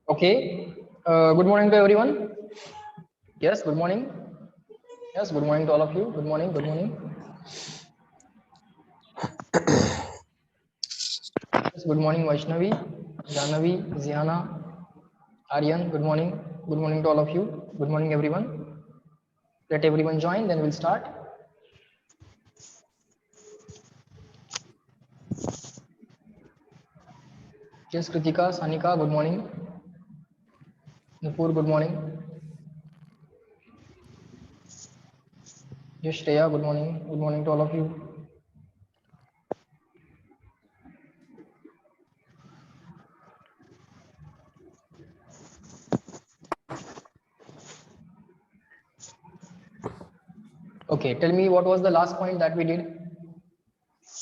Okay. Good morning to everyone. Yes, good morning. Yes, good morning to all of you. Good morning. Good morning. Yes, good morning, Vaishnavi, Janavi, Ziana, Aryan. Good morning. Good morning to all of you. Good morning, everyone. Let everyone join, then we'll start. Yes, Kritika, Sanika, good morning. Nupur, good morning. Yes, Shreya, good morning. Good morning to all of you. Okay, tell me what was the last point that we did?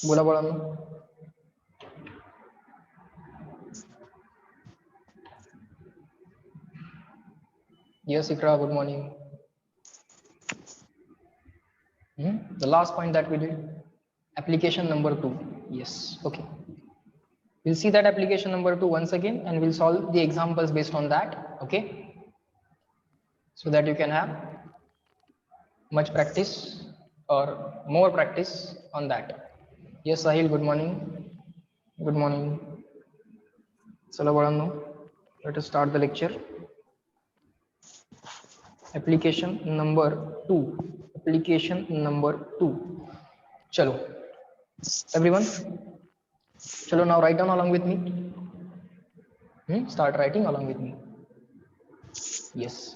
Bola bola. Yes, Ikra, good morning. The last point that we did, application number 2. Yes, okay. We'll see that application number 2 once again and we'll solve the examples based on that, okay? So that you can have much practice or more practice on that. Yes, Sahil, good morning. Good morning. Salavarano. Let us start the lecture. Application number 2. Application number 2. Chalo. Everyone. Chalo, now write down along with me. Start writing along with me. Yes.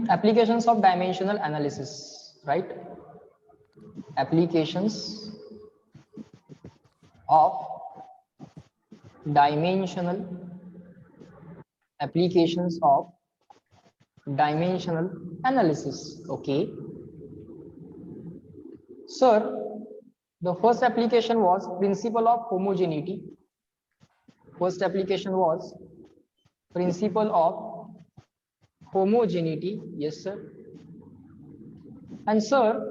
Applications of dimensional analysis, right? Applications of dimensional analysis. Okay, sir, the first application was principle of homogeneity. First application was principle of homogeneity. Yes, sir. And sir,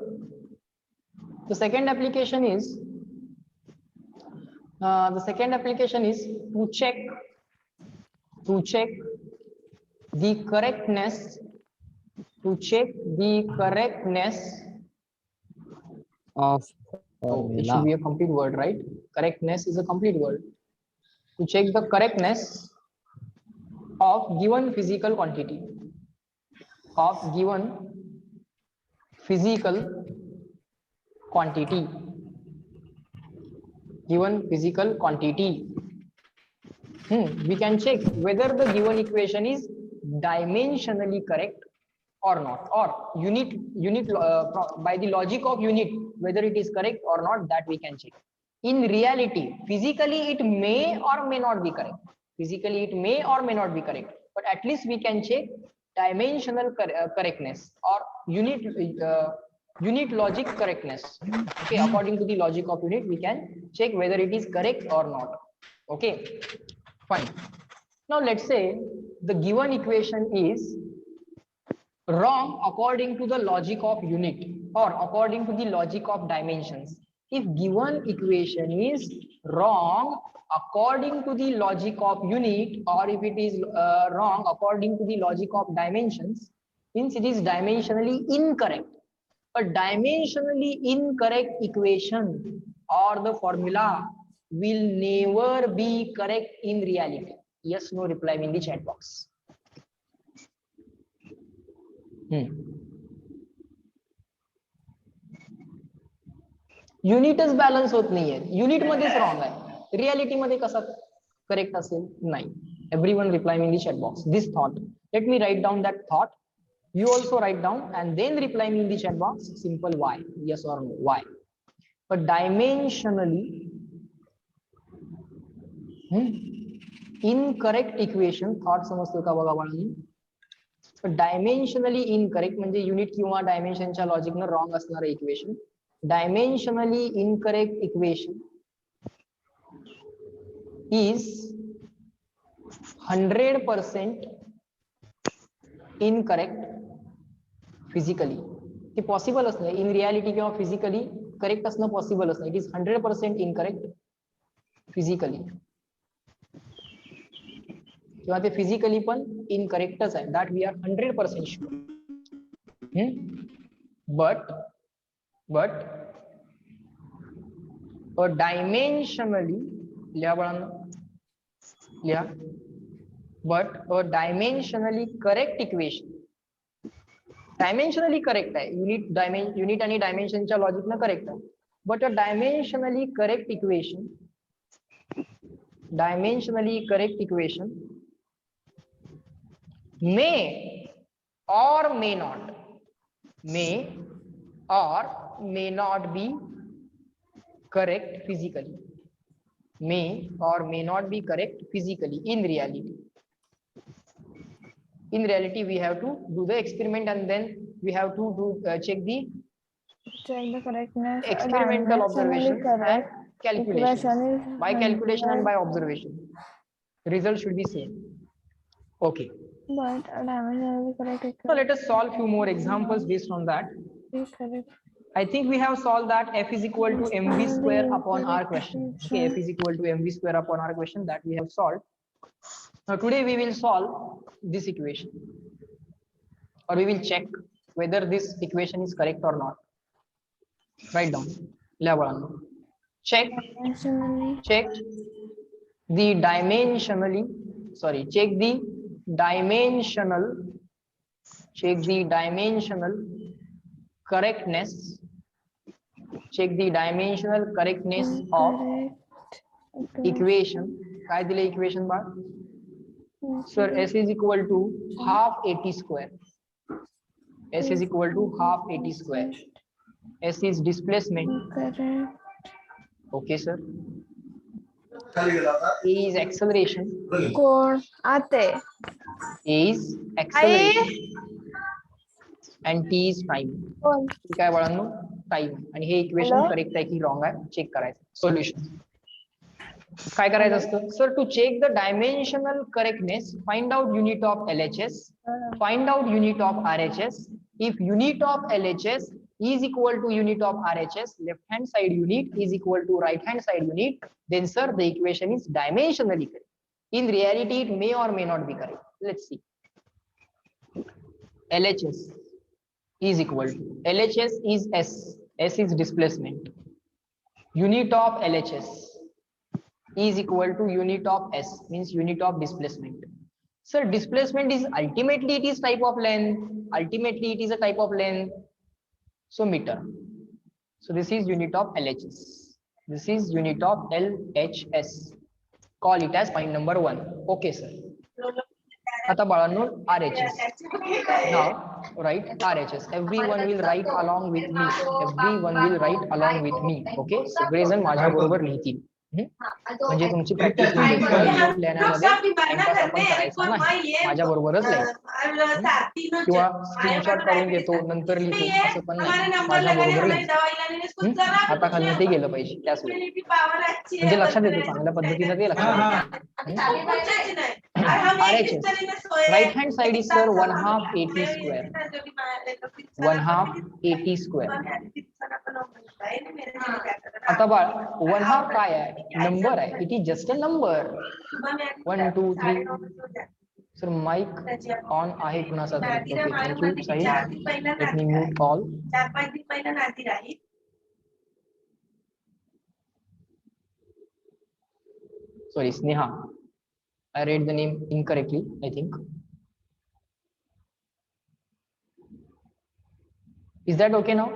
the second application is to check the correctness of it should formula. be a complete word, right? Correctness is a complete word. To check the correctness of given physical quantity. We can check whether the given equation is dimensionally correct or not, or by the logic of unit, whether it is correct or not, that we can check. In reality, physically it may or may not be correct. But at least we can check dimensional correctness or unit logic correctness. Okay, according to the logic of unit, we can check whether it is correct or not. Okay, fine. Now let's say the given equation is wrong according to the logic of unit or according to the logic of dimensions. If given equation is wrong according to the logic of unit, or if it is wrong according to the logic of dimensions, means it is dimensionally incorrect. A dimensionally incorrect equation or the formula will never be correct in reality. Yes, no reply in the chat box. युनिटच balance होत नाहीये, unit मध्येच wrong आहे, reality मध्ये कसा correct असेल? नाही. Everyone reply in the chat box this thought. Let me right down that thought. You also write down and then reply me in the chat box simple why, yes or no, why. But dimensionally incorrect equation, thought समजतो का बघा बाळांनी? डायमेन्शनली incorrect म्हणजे unit किंवा डायमेन्शनच्या लॉजिकनं wrong असणारं equation. Dimensionally incorrect equation is 100% incorrect physically. ते पॉसिबलच नाही in reality किंवा physically correct असणं पॉसिबलच नाही. इट इज 100% इनकरेक्ट फिजिकली किंवा ते फिजिकली पण इनकरेक्टच आहे, that we are 100% sure. but a dimensionally लिहा बाळांनो, लिहा, but a dimensionally correct equation, dimensionally correct आहे, युनिट आणि डायमेन्शनच्या लॉजिक न करेक्ट आहे, but a dimensionally correct equation may or may not be correct physically, may or may not be correct physically. In reality we have to do the experiment and then we have to check the correctness, experimental observation and calculation. By calculation and by observation result should be same. Okay, but dimensionally correct. so let us solve few more examples based on that. Correct. I think we have solved that f is equal to mv square upon r question. Okay, f is equal to mv square upon r question, that we have solved. Now today we will solve this equation, or we will check whether this equation is correct or not. Write down. Check the dimensional correctness of equation. काय दिले equation Bal? Sir, s is equal to half at square. S is equal to half at square. S is displacement. Correct. Okay, sir. A is acceleration. कोण आते? A is acceleration. And T is time. काय बाळांनो? Time. आणि हे equation correct आहे की wrong आहे check करायचं. Solution काय करायचं असतं? Sir, to check the dimensional correctness, find out unit of LHS, find out unit of RHS. If unit of LHS is equal to unit of RHS, left hand side unit is equal to right hand side unit, then sir the equation is dimensionally correct. In reality it may or may not be correct. Let's see. LHS is equal to, LHS is S, S is displacement. Unit of LHS is equal to unit of S, means unit of displacement. Sir, displacement is ultimately it is type of length. Ultimately it is a type of length. So meter. So this is unit of LHS. This is unit of LHS. Call it as point number 1. Okay, sir. आता बाळांनो RHS. Now write RHS. Everyone will write along with me. Everyone will write along with me. Okay. सगळेजण माझ्या बरोबर लिहितील. म्हणजे तुमची practice होईल. लिहिण्यामध्ये timepass आपण करायचा नाही, माझ्या बरोबरच लिहायचं. किंवा स्क्रीनशॉट काढून घेतो नंतर लिहितो असं पण नाही, माझ्या बरोबर लिहायचं. आता खाली ते गेलं पाहिजे त्याच वेळी, म्हणजे लक्षात येतो चांगल्या पद्धतीने ते लक्षात येतं. RHS, right hand side is sir 1/2 AT square. 1/2 AT square. आता बाळ 1/2 काय आहे? नंबर आहे. It is just a number. 1 2 3. Sir mic on आहे कुणाचा तरी? Okay, thank you Sahil. Let me mute all. 4-5 दिन पहिला नाती राहील. Sorry, Sneha. I read the name incorrectly, I think. Is that okay now?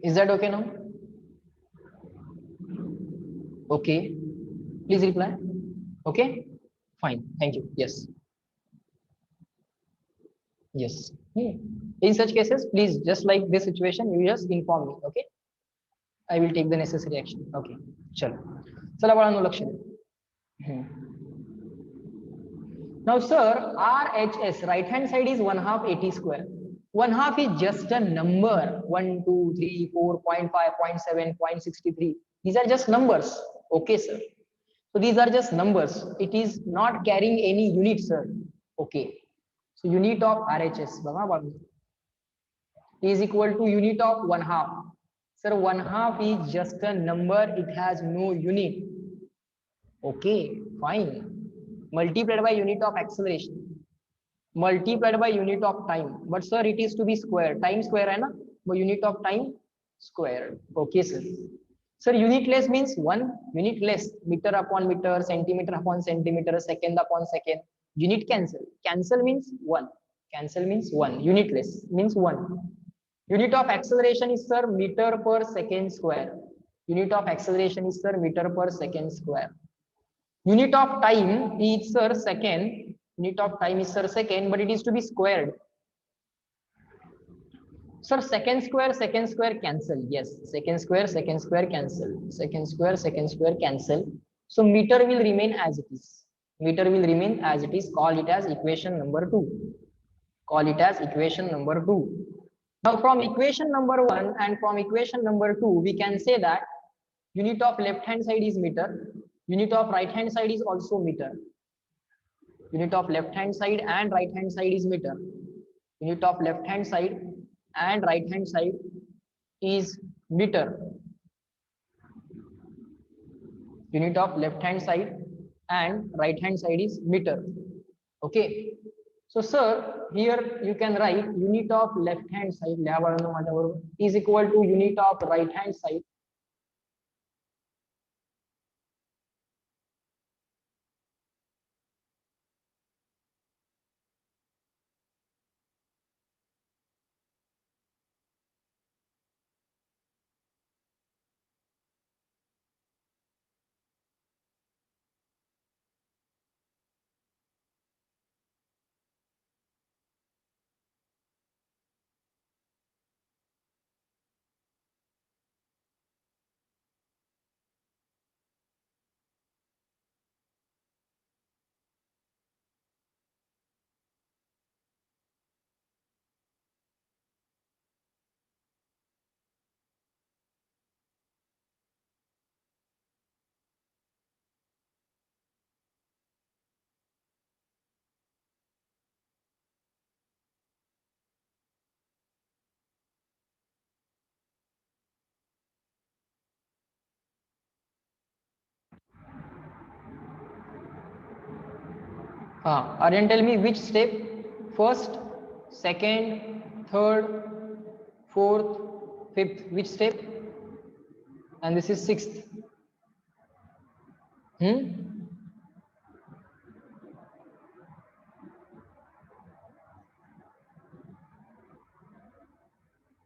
Is that okay now? Okay. Please reply. Okay. Fine. Thank you. Yes. Yes. In such cases, please, just like this situation, you just inform me. Okay. I will take the necessary action. Okay. चलो. चला बाळांनो लक्ष द्या. Now sir, RHS right hand side is 1/2 AT square. 1/2 is just a number. 1 2 3 4 0.5 0.7 0.63. These are just numbers. Okay sir. So these are just numbers. It is not carrying any unit, sir. Okay. So unit of RHS is equal to unit of 1/2. Sir, 1/2 is just a number, it has no unit. Okay, fine. Multiplied by unit of acceleration, multiplied by unit of time, but sir it is to be square, time square hai na, wo unit of time squared. Okay sir. Sir, unit less means 1 unit less, meter upon meter, centimeter upon centimeter, second upon second. Unit cancel, cancel means 1, cancel means 1, unit less means 1. Unit of acceleration is sir meter per second square. Unit of acceleration is sir meter per second square. Unit of time is sir second. Unit of time is sir second, but it is to be squared. Sir, second square cancel. Yes, second square cancel. Second square cancel. So meter will remain as it is. Meter will remain as it is. Call it as equation number 2. Call it as equation number 2. Now from equation number 1 and from equation number 2, we can say that unit of left hand side is meter. Unit of right hand side is also meter. Unit of left hand side and right hand side is meter. Unit of left hand side and right hand side is meter. Unit of left hand side and right hand side is meter. Okay. So sir, here you can write unit of left hand side is equal to unit of right hand side. Aryan, tell me which step? First, second, third, fourth, fifth. Which step? And this is sixth.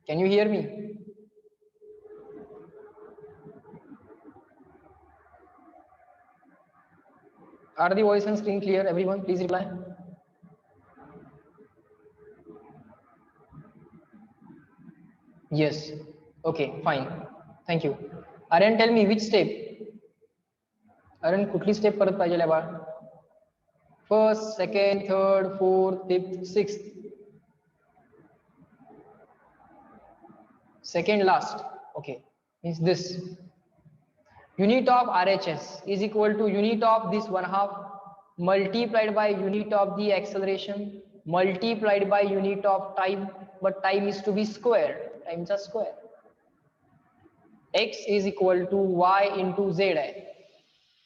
Can you hear me? Are the voice and screen clear? Everyone, please reply. Yes. Okay, fine. Thank you. Aryan, tell me which step? Aryan, कुठली step परत पाहिजे बाळ? First, second, third, fourth, fifth, sixth. Second last. Okay, means this. Unit of RHS is equal to unit of this 1/2 multiplied by unit of the acceleration multiplied by unit of time, but time is to be squared. Time is a square. X is equal to y into z.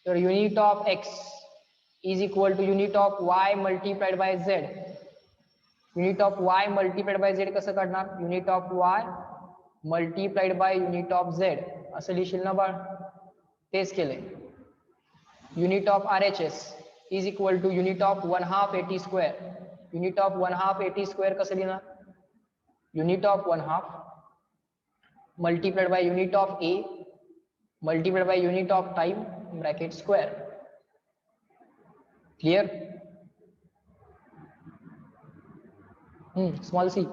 So unit of x is equal to unit of y multiplied by z. Unit of y multiplied by z कसं काढणार? Unit of y multiplied by unit of z असं लिहिशील ना बाळ? तेच केलंय. Unit of RHS is equal to unit of 1/2 AT square. Unit of 1/2 AT square कसं लिहिणार? Unit of 1/2 multiplied by unit of a multiplied by unit of time bracket square. Clear? Small c.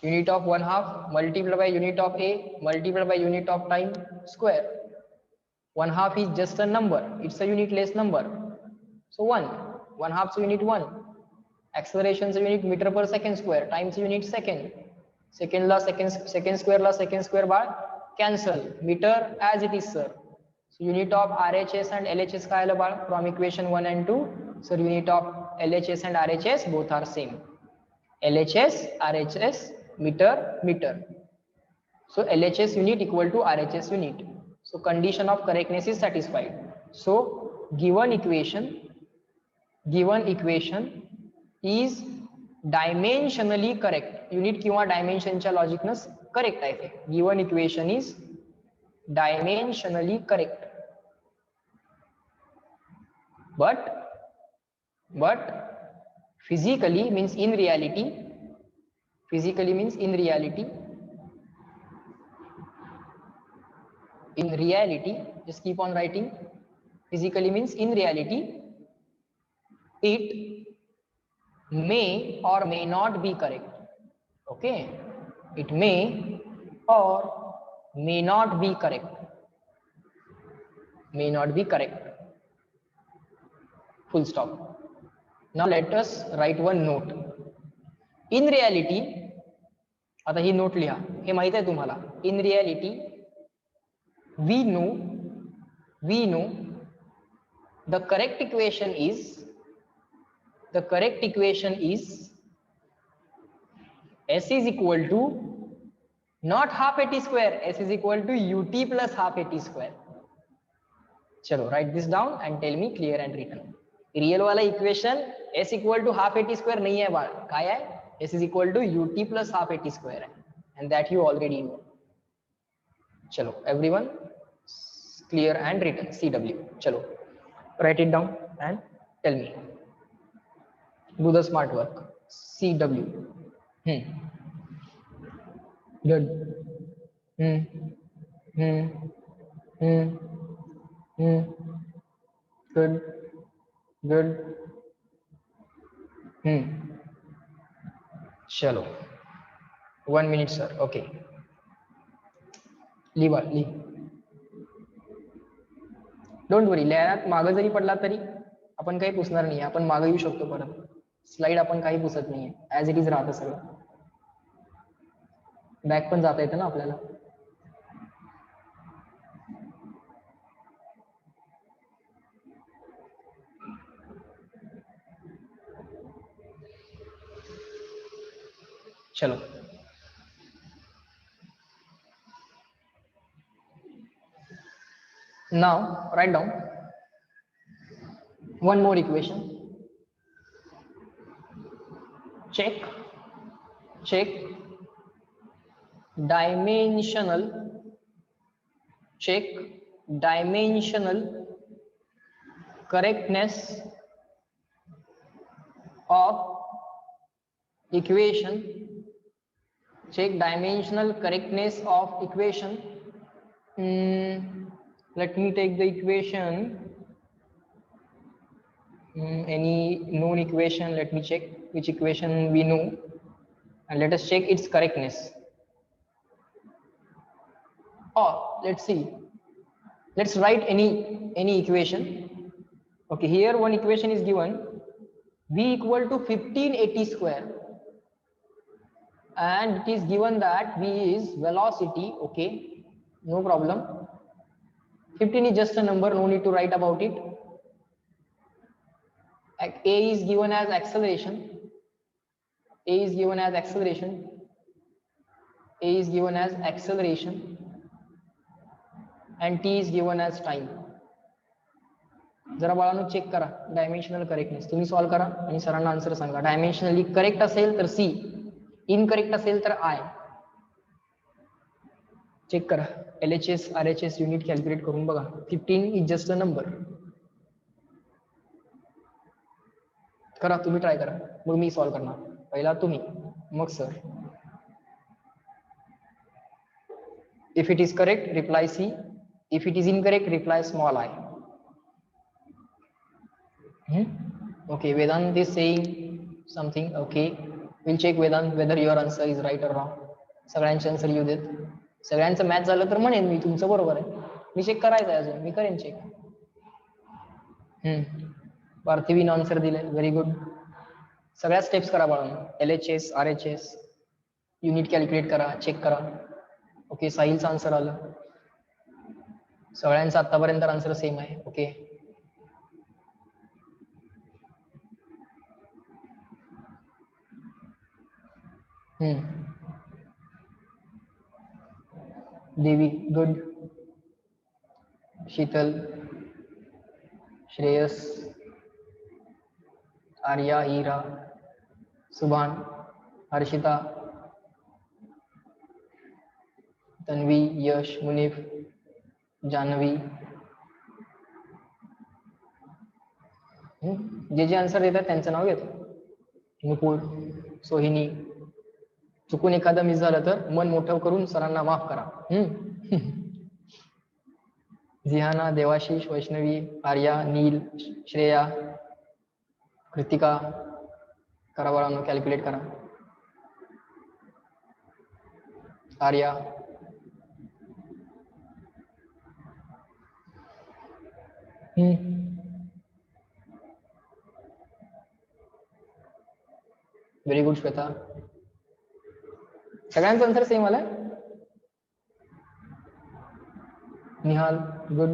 Unit of 1/2 multiplied by unit of a multiplied by unit of time square. 1/2 is just a number, it's a unitless number. So 1, 1/2 is unit 1. Acceleration is unit meter per second square, time is unit second. Second la second square bar cancel. Meter as it is, sir. So unit of RHS and LHS काय आलं बाळ? From equation 1 and 2. So unit of LHS and RHS both are same. LHS, RHS, meter. So LHS unit equal to RHS unit. So condition of correctness is satisfied. So given equation is dimensionally correct. Unit किंवा dimensionच्या लॉजिकनस correct आहे. Given equation is dimensionally correct. But physically means in reality. In reality, just keep on writing. Physically means in reality, it may or may not be correct. Okay, it may or may not be correct. Full stop. Now let us write one note. In reality, आता ही note लिहा. हे माहित आहे तुम्हाला. In reality, we know the correct equation is S is equal to not half at square. S is equal to ut plus half at square. चलो write this down and tell me clear and written. Real वाला equation S equal to half at square नहीं है बाळ. काय आहे? S is equal to ut plus half at square है. And that you already know. चलो everyone clear and written. CW. चलो write it down and tell me. Do the smart work. CW. Good. Good. चलो 1 minute sir. Okay. लिहा. Don't worry. लिहायला मागे जरी पडला तरी आपण काही पुसणार नाही. आपण मागे येऊ शकतो परत. स्लाइड आपण काही पुसत नाहीये. ऍज इट इज राहतं सगळं. बॅक पण जाता येतं ना आपल्याला. चलो now write down one more equation. check dimensional correctness of equation. Check dimensional correctness of equation. Let me take the equation. Any known equation. Let me check which equation we know and let us check its correctness. Or let's see. Let's write any equation. Okay, here one equation is given. V equal to 1580 square. And it is given that V is velocity. Okay, no problem. 15 is just a number, no need to write about it. A is given as acceleration. And T is given as time. जरा बाळांनो check करा dimensional correctness. तुम्ही solve करा आणि सरांना answer सांगा. डायमेन्शनली correct असेल तर C, incorrect असेल तर I. चेक करा. LHS RHS युनिट कॅल्क्युलेट करून बघा. 15 इज जस्ट अ नंबर. करा, तुम्ही ट्राय करा. मग मी सॉल्व करणार. पहिला तुम्ही, मग sir. If it is correct reply C. If it is incorrect reply small I. Okay, Vedant is saying something. Okay, we'll check Vedant whether your answer is right or wrong. सगळ्यांचे answer येऊ देत. सगळ्यांचं match झालं तर म्हणेन मी तुमचं बरोबर आहे. मी चेक करायचं आहे अजून. मी करेन चेक. पार्थिवीन आन्सर दिले. Very good. सगळ्या स्टेप्स करा बाळांनो. LHS RHS युनिट कॅल्क्युलेट करा, चेक करा. ओके, साहिलचं आन्सर आलं. सगळ्यांचं आतापर्यंत आन्सर सेम आहे. ओके, देवी गुड, शीतल, श्रेयस, आर्या, हीरा, सुभान, हर्षिता, तन्वी, यश, मुनीफ, जानवी. जे जे आन्सर देतात त्यांचं नाव घेतो. मुकुळ, सोहिनी. चुकून एखादं मिस झालं तर मन मोठं करून सरांना माफ करा. जिहाना, देवाशीष, वैष्णवी, आर्या, नील, श्रेया, कृतिका. करा बाळांनो, कॅल्क्युलेट करा. Arya, very good Shweta. सगळ्यांचं आन्सर सेम आलाय. निहाल गुड.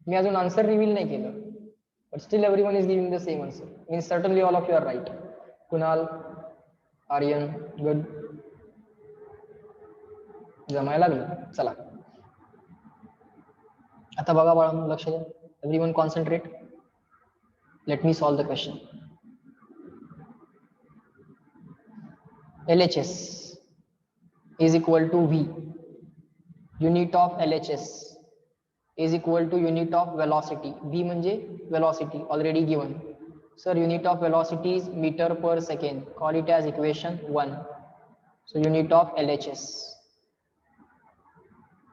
मी अजून आन्सर रिव्हील नाही केलं, but still everyone is giving the same answer. Means certainly all of you are right. Kunal, Aryan good. जमायला लागलं. चला आता बघा बाळांनो, लक्ष द्या. Everyone concentrate. Let me solve the question. LHS is equal to V. Unit of LHS is equal to unit of velocity. V म्हणजे velocity, already given. Sir, unit of velocity is meter per second. Call it as equation 1. So unit of LHS.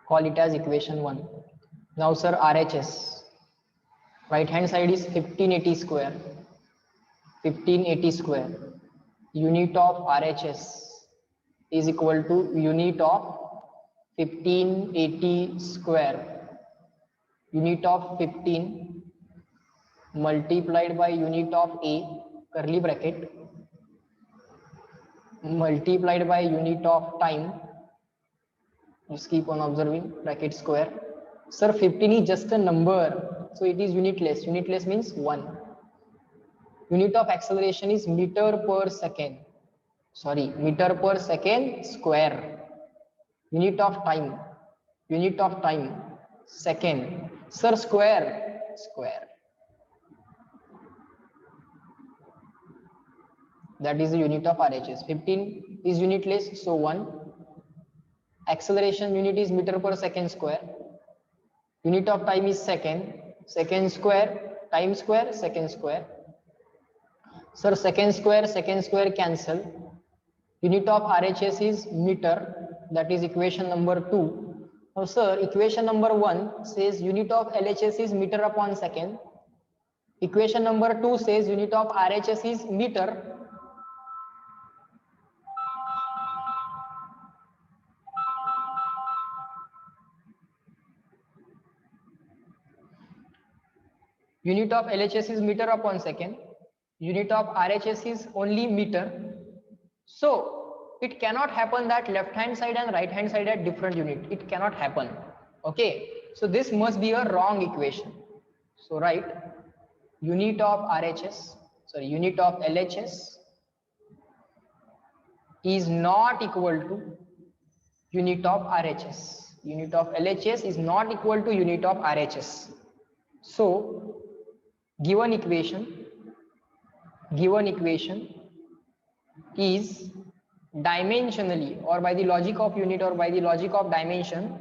Call it as equation 1. Now sir, RHS. Right hand side is 1580 square. 1580 square. Unit of RHS is equal to unit of 1580 square. Unit of 15 multiplied by unit of A, curly bracket, multiplied by unit of time. Just keep on observing, bracket square. Sir, 15 is just a number, so it is unitless. Unitless means 1. Unit of acceleration is meter per second. Sorry, meter per second square. Unit of time. Unit of time. Second. Sir, square. Square. That is the unit of RHS. 15 is unitless, so 1. Acceleration unit is meter per second square. Unit of time is second. Second square, time square, second square. Sir, second square cancel. Unit of RHS is meter. That is equation number 2. Now sir, equation number 1 says unit of LHS is meter upon second. Equation number 2 says unit of RHS is meter. Unit of LHS is meter upon second. Unit of RHS is only meter. So it cannot happen that left hand side and right hand side are different unit. It cannot happen. Okay, so this must be a wrong equation. So write unit of RHS, sorry, unit of LHS is not equal to unit of RHS. Unit of LHS is not equal to unit of RHS. So given equation is dimensionally, or by the logic of unit, or by the logic of dimension,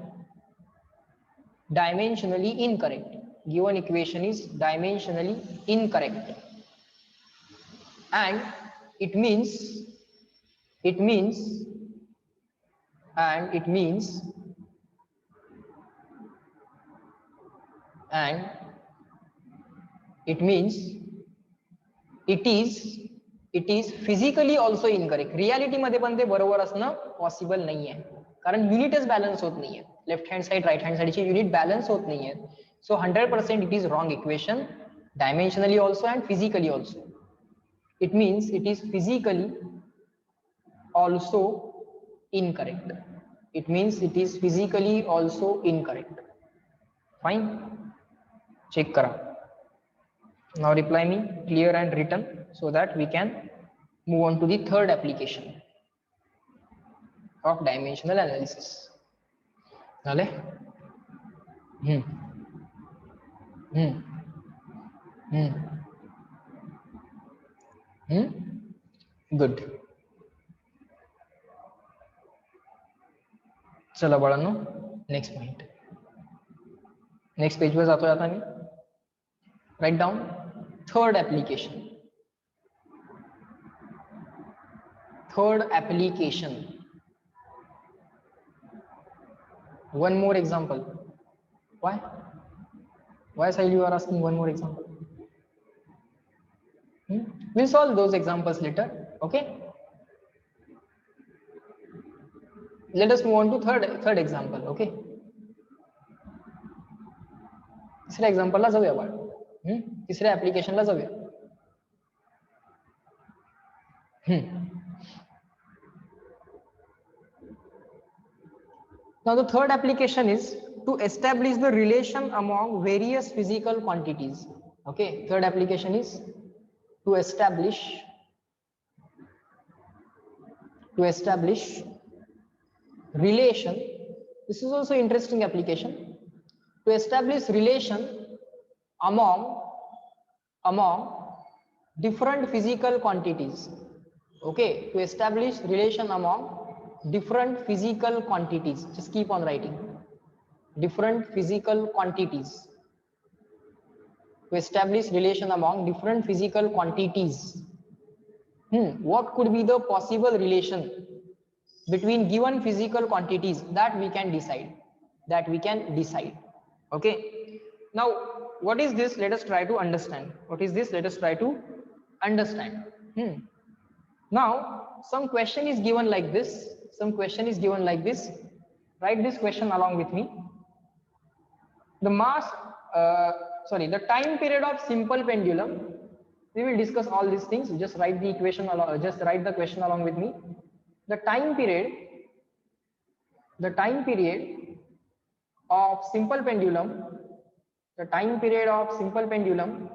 dimensionally incorrect. Given equation is dimensionally incorrect, and it means it means it is physically also incorrect. Reality मध्ये पण ते बरोबर असणं possible नाहीये, कारण युनिटच balance होत नाहीये. Left hand side right hand साइडची युनिट बॅलन्स होत नाहीये. So 100% it is wrong equation, dimensionally also and physically also. It means it is physically also incorrect. It means it is physically also incorrect. Fine, check करा. Now reply me clear and written so that we can move on to the third application of dimensional analysis. Nale? Hmm. Hmm. Hmm. Hmm. Good. चला बाळांनो next point. Next page वर जातोय आता मी. Right down third application. Third application. One more example. Why? Why Sahil you are asking one more example? We'll solve those examples later. Okay. Let us move on to third example. Okay. तिसऱ्या example ला जाऊया बाळ. तिसऱ्या application ला जाऊया. Now the third application is to establish the relation among various physical quantities. Okay, third application is to establish relation. This is also interesting application. To establish relation among different physical quantities. Okay, to establish relation among different physical quantities. Just keep on writing. Different physical quantities. To establish relation among different physical quantities. What could be the possible relation between given physical quantities that we can decide? Okay. Now, what is this? Let us try to understand. What is this? Let us try to understand. Now, some question is given like this. Write this question along with me. The the time period of simple pendulum. We will discuss all these things. Just write the equation. Just write the question along with me. The time period of simple pendulum. The time period of simple pendulum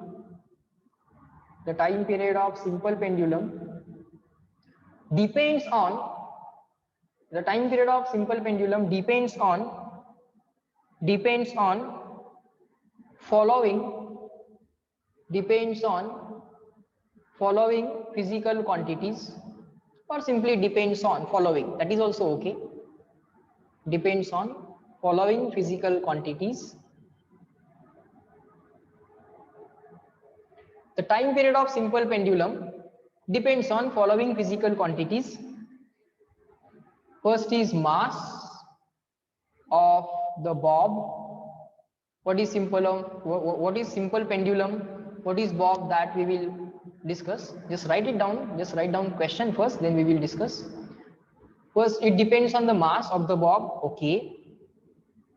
depends on following physical quantities, or simply depends on following. That is also okay. Depends on following physical quantities. The time period of simple pendulum depends on following physical quantities. First is mass of the bob. What is simple pendulum? What is bob? That we will discuss. Just write it down. Just write down question first, then we will discuss. First, it depends on the mass of the bob. Okay.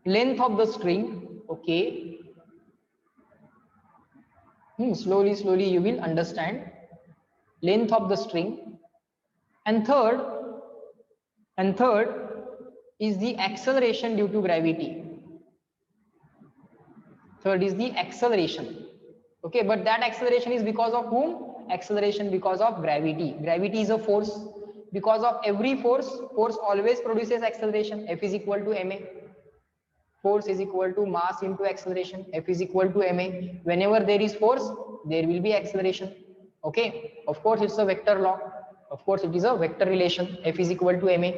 Length of the string. Okay. Slowly you will understand. Length of the string. And third is the acceleration due to gravity. Third is the acceleration. Okay, but that acceleration is because of whom? Acceleration because of gravity. Gravity is a force. Because of every force always produces acceleration. F is equal to ma. Force is equal to mass into acceleration. F is equal to ma. Whenever there is force, there will be acceleration. Okay, of course it's a vector law. Of course it is a vector relation. F is equal to ma.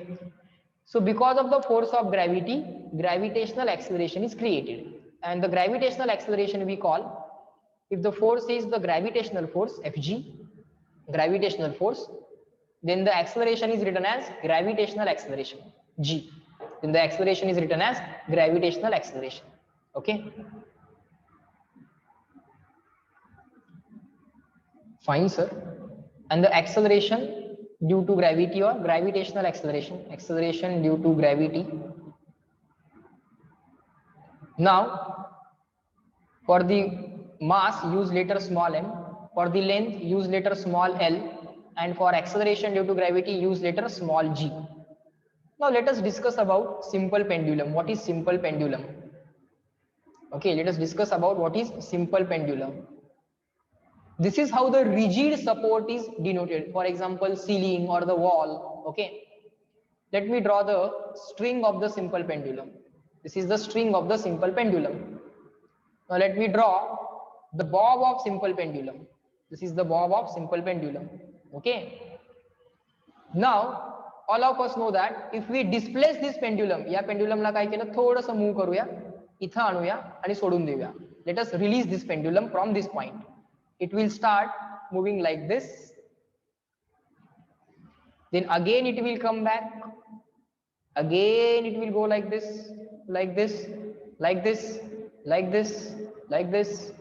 So because of the force of gravity, gravitational acceleration is created. And the gravitational acceleration we call, if the force is the gravitational force, Fg, gravitational force, then the acceleration is written as gravitational acceleration, G. Then the acceleration is written as gravitational acceleration. Okay. Fine, sir. And the acceleration due to gravity or gravitational acceleration due to gravity. Now, for the mass, use letter small m. For the length, use letter small l. And for acceleration due to gravity, use letter small g. Now, let us discuss about simple pendulum. What is simple pendulum? Okay, let us discuss about what is simple pendulum. This is how the rigid support is denoted. For example, ceiling or the wall. Okay. Let me draw the string of the simple pendulum. This is the string of the simple pendulum. Now let me draw the bob of simple pendulum. This is the bob of simple pendulum. Okay. Now all of us know that if we displace this pendulum, या pendulum ला काय केलं थोडंसं move करूया, इथं आणूया आणि सोडून देऊया. Let us release this pendulum from this point. It will start moving like this. Then again it will come back. Again it will go like this, like this, like this, like this, like this.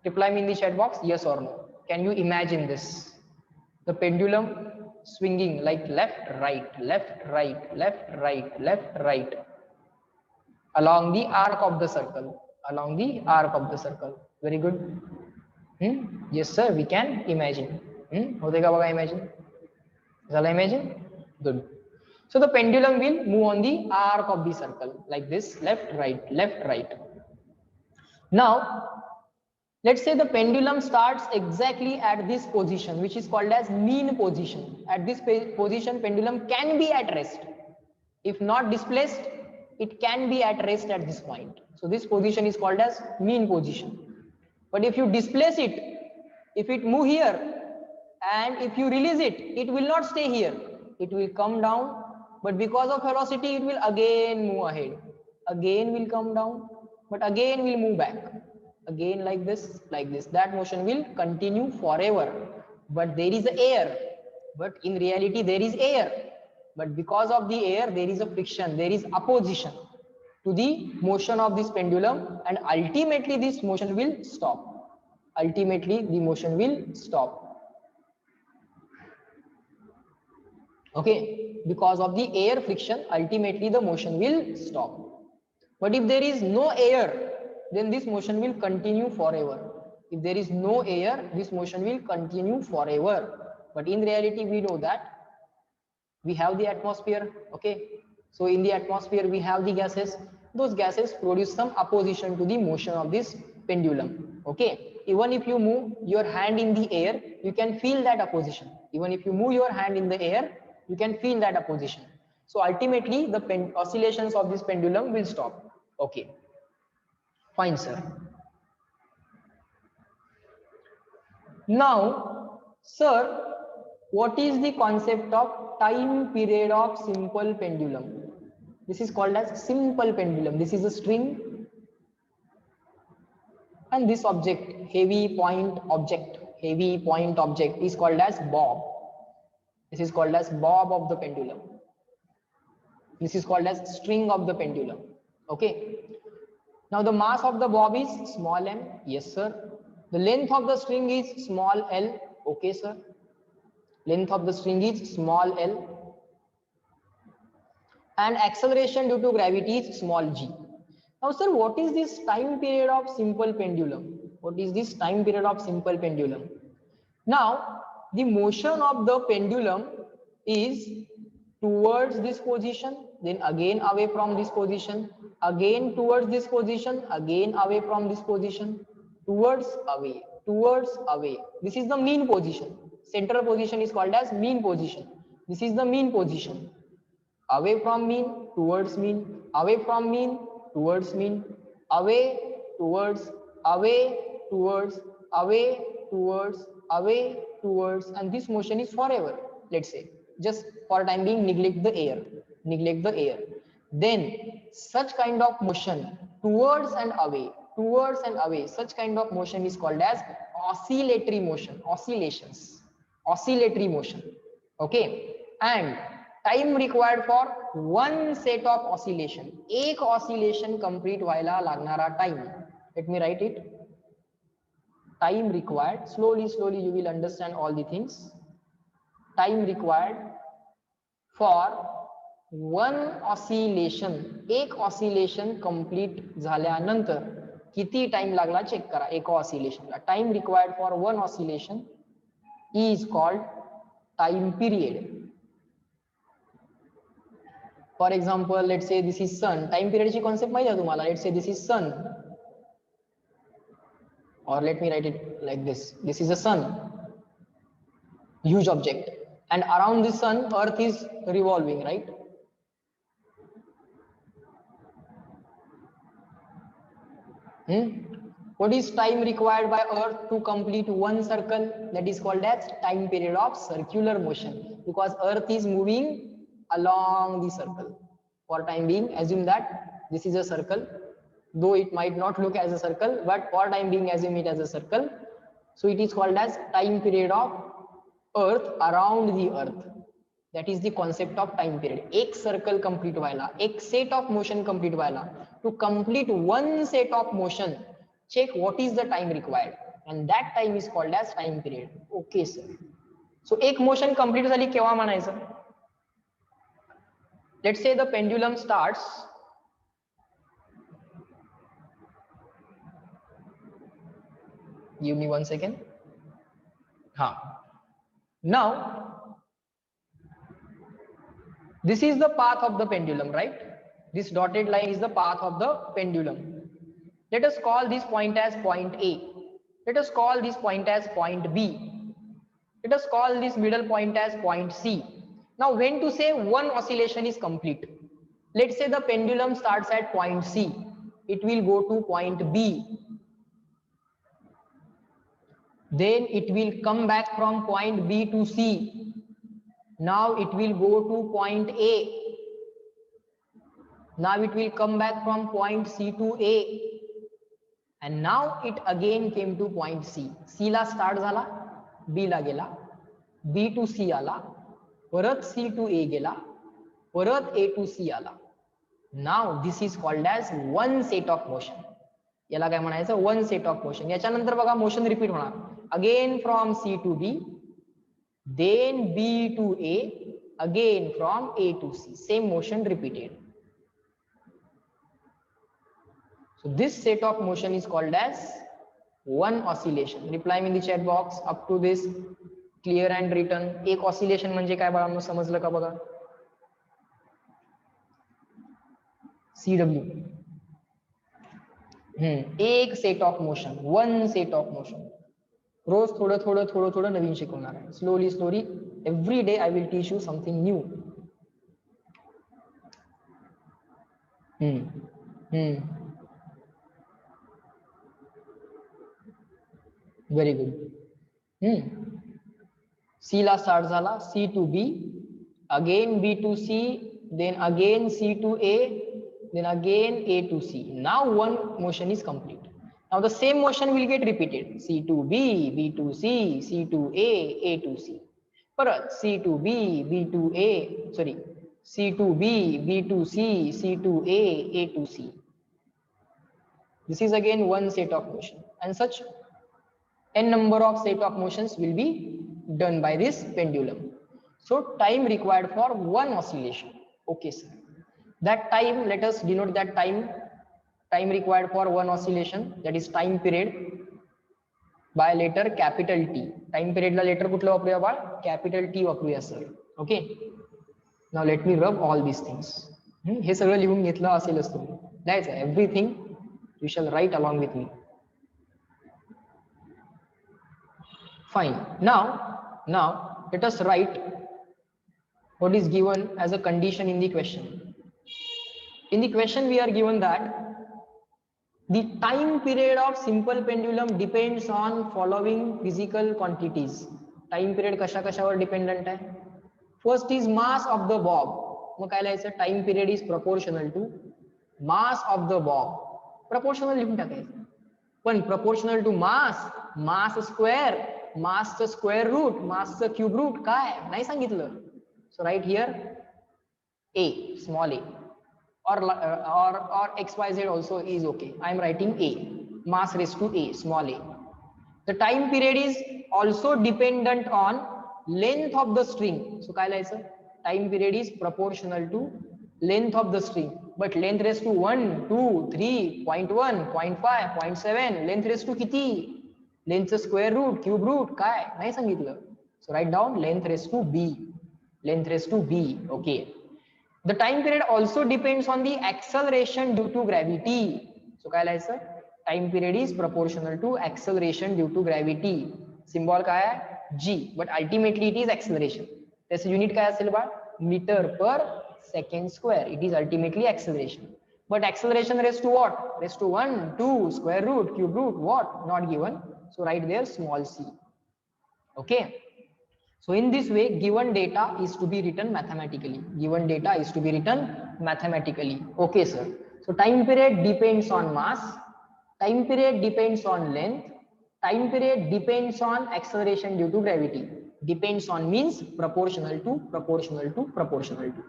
Reply me in the chat box, yes or no. Can you imagine this? The pendulum swinging like left, right, left, right, left, right, left, right, along the arc of the circle, along the arc of the circle. Very good. Yes sir, we can imagine. होते का बघा imagine? झाला imagine? Good. So the pendulum will move on the arc of the circle like this, left, right, left, right. Now let's say the pendulum starts exactly at this position, which is called as mean position. At this position, pendulum can be at rest. If not displaced, it can be at rest at this point. So this position is called as mean position. But if you displace it, if it move here and if you release it, it will not stay here. It will come down, but because of velocity, it will again move ahead. Again will come down, but again will move back. Again like this, like this. That motion will continue forever. But there is air. But in reality, there is air. But because of the air, there is a friction, there is opposition to the motion of this pendulum, and ultimately this motion will stop. Ultimately, the motion will stop. Okay, because of the air friction, ultimately the motion will stop. But if there is no air, then this motion will continue forever. If there is no air, this motion will continue forever. But in reality, we know that we have the atmosphere. Okay, so in the atmosphere we have the gases. Those gases produce some opposition to the motion of this pendulum. Okay, even if you move your hand in the air, you can feel that opposition. Even if you move your hand in the air, you can feel that opposition. So ultimately the oscillations of this pendulum will stop. Okay, fine sir. Now sir, what is the concept of time period of simple pendulum? This is called as simple pendulum. This is a string, and this object, heavy point object is called as bob. This is called as bob of the pendulum. This is called as string of the pendulum. Okay. Now the mass of the bob is small m. Yes sir. The length of the string is small l. Okay sir. Length of the string is small l. And acceleration due to gravity is small g. Now sir, what is this time period of simple pendulum? What is this time period of simple pendulum? Now the motion of the pendulum is towards this position, then again away from this position, again towards this position, again away from this position, towards away, towards away. This is the mean position. Central position is called as mean position. This is the mean position. Away from mean, towards mean, away from mean, towards mean, away, towards, away, towards, away, towards, away, towards, and this motion is forever. Let's say, just for time being, neglect the air, neglect the air. Then such kind of motion towards and away, such kind of motion is called as oscillatory motion, oscillations, oscillatory motion. Okay, and time required for one set of oscillation, एक oscillation complete व्हायला लागणारा time. Let me write it. Time required, slowly you will understand all the things. Time required for one oscillation, एक oscillation complete झाल्यानंतर किती time लागला check करा. एका oscillation La time required for one oscillation is called time period. For example, let's say this is sun. Time period ची concept माहिती आहे तुम्हाला. Let's say this is sun. or let me write it like this. This is a sun, huge object, and around the sun earth is revolving, right? What is time required by earth to complete one circle? That is called as time period of circular motion, because earth is moving along the circle. For time being, assume that this is a circle, though it might not look as a circle, but for time being assume it as a circle. So it is called as time period of earth around the earth. That is the concept of time period. एक circle complete व्हायला, एक set of motion complete व्हायला, to complete one set of motion, check what is the time required, and that time is called as time period. Okay sir. So एक motion complete झाली केव्हा म्हणायचं? Let's say the pendulum starts give me 1 second. Now this is the path of the pendulum, right? This dotted line is the path of the pendulum. Let us call this point as point A. Let us call this point as point B. Let us call this middle point as point C. Now when to say one oscillation is complete? Let's say the pendulum starts at point C. It will go to point B. Then it will come back from point B to C. Now it will go to point A. Now it will come back from point C to A. And now it again came to point C. C La start झाला, B ला गेला, B to C आला, परत C to A गेला, परत A to C आला. Now this is called as one set of motion. याला काय म्हणायचं? One set of motion. याच्यानंतर बघा motion repeat होणार. Again from C to B, then B to A, again from A to C. Same motion repeated. So this set of motion is called as one oscillation. Reply me in the chat box up to this, clear and written. एक oscillation म्हणजे काय बाळांनो, समजलं का बघा? CW. एक set of motion, one set of motion. रोज थोडं थोडं थोडं थोडं नवीन शिकवणार आहे. Slowly every day I will teach you something new. Very good. C La start झाला, C to B, again B to C, then again C to A, then again A to C. Now one motion is complete. Now the same motion will get repeated. C to B, B to C, C to A to C. Parat C to B, B to A, sorry, C to B, B to C, C to A to C. This is again one set of motion, and such n number of set of motions will be done by this pendulum. So time required for one oscillation. Okay sir. That time, let us denote that time required for one oscillation, that is time period, by letter capital T. Time period la letter कुठलं वापरूया बाळ? Capital T वापरूया sir. Okay. Now let me rub all these things. हे सगळं लिहून घेतलं असेलच तुम्ही. That's everything you shall write along with me. Fine. Now let us write what is given as a condition in the question. In the question we are given that the time period of simple pendulum depends on following physical quantities. Time period कशा कशावर dependent आहे? First is mass of the bob. मग काय लिहायचं? Time period is proportional to mass of the bob. Proportional लिहून टाकायचं. पण proportional to mass square, mass चं square root, mass चं cube root काय? नाही सांगितलं. So right here A, small a, or XYZ also is okay. I am writing A, mass raised to A, small a. The time period is also dependent on length of the string. So काय लिहायचं? Time period is proportional to length of the string, but length raised to 1, 2, 3, 0.1, 0.5, 0.7, length raised to किती? Length square root, cube root काय? नाही सांगितलं. So write down length raised to B. Length raised to B. Okay. The time period also depends on the acceleration due to gravity. So काय लिहायचं? Time period is proportional to acceleration due to gravity. Symbol काय आहे G, but ultimately it is acceleration. त्याचं unit काय असेल बा, metre per second square. It is ultimately acceleration. But acceleration raised to what? Raised to 1, 2, square root, cube root, what? Not given. So write there small c. Okay. So in this way, given data is to be written mathematically. Given data is to be written mathematically. Okay, sir. So time period depends on mass. Time period depends on length. Time period depends on acceleration due to gravity. Depends on means proportional to, proportional to, proportional to.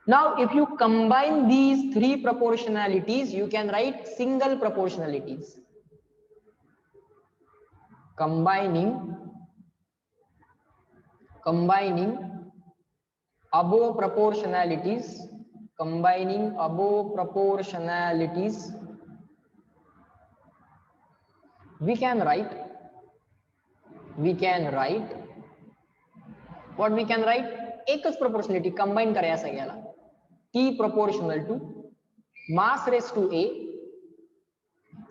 Now, if you combine these three proportionalities, you can write single proportionalities. Combining above proportionalities, we can write what we can write, एकच proportionality combine करा या सगळ्याला. T proportional to mass raised to a,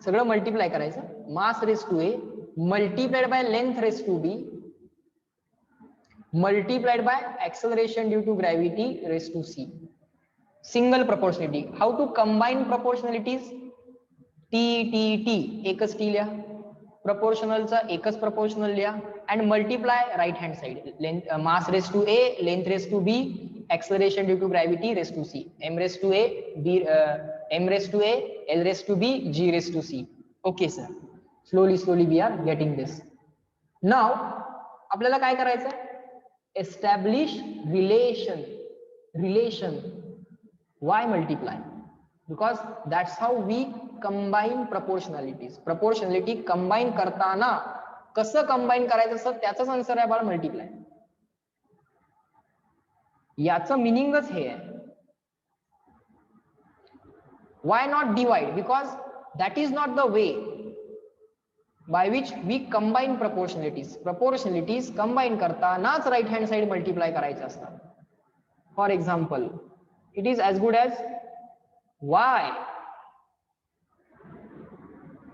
सगळं multiply करायचं, mass raised to a multiplied by length raised to b multiplied by acceleration due to gravity raised to c. Single proportionality. How to combine proportionalities? T एकच t लिहा, proportional चा एकच proportional लिहा, and multiply right hand side. Length, mass raised to a, length raised to b, acceleration due to gravity raised to c. M raised to a, m raised to a, l raised to b, g raised to c. Okay sir. Slowly we are getting this. Now आपल्याला काय करायचं? Establish relation. Why multiply? Because that's how we combine proportionalities. Proportionality combine करताना कसं combine करायचं असं त्याचाच answer आहे बाळ multiply. याचं मिनिंगच हे आहे. Why not divide? Because that is not the way by which we combine proportionalities. Proportionalities combine करतानाच right hand side multiply करायचं असतं. For example, it is as good as y.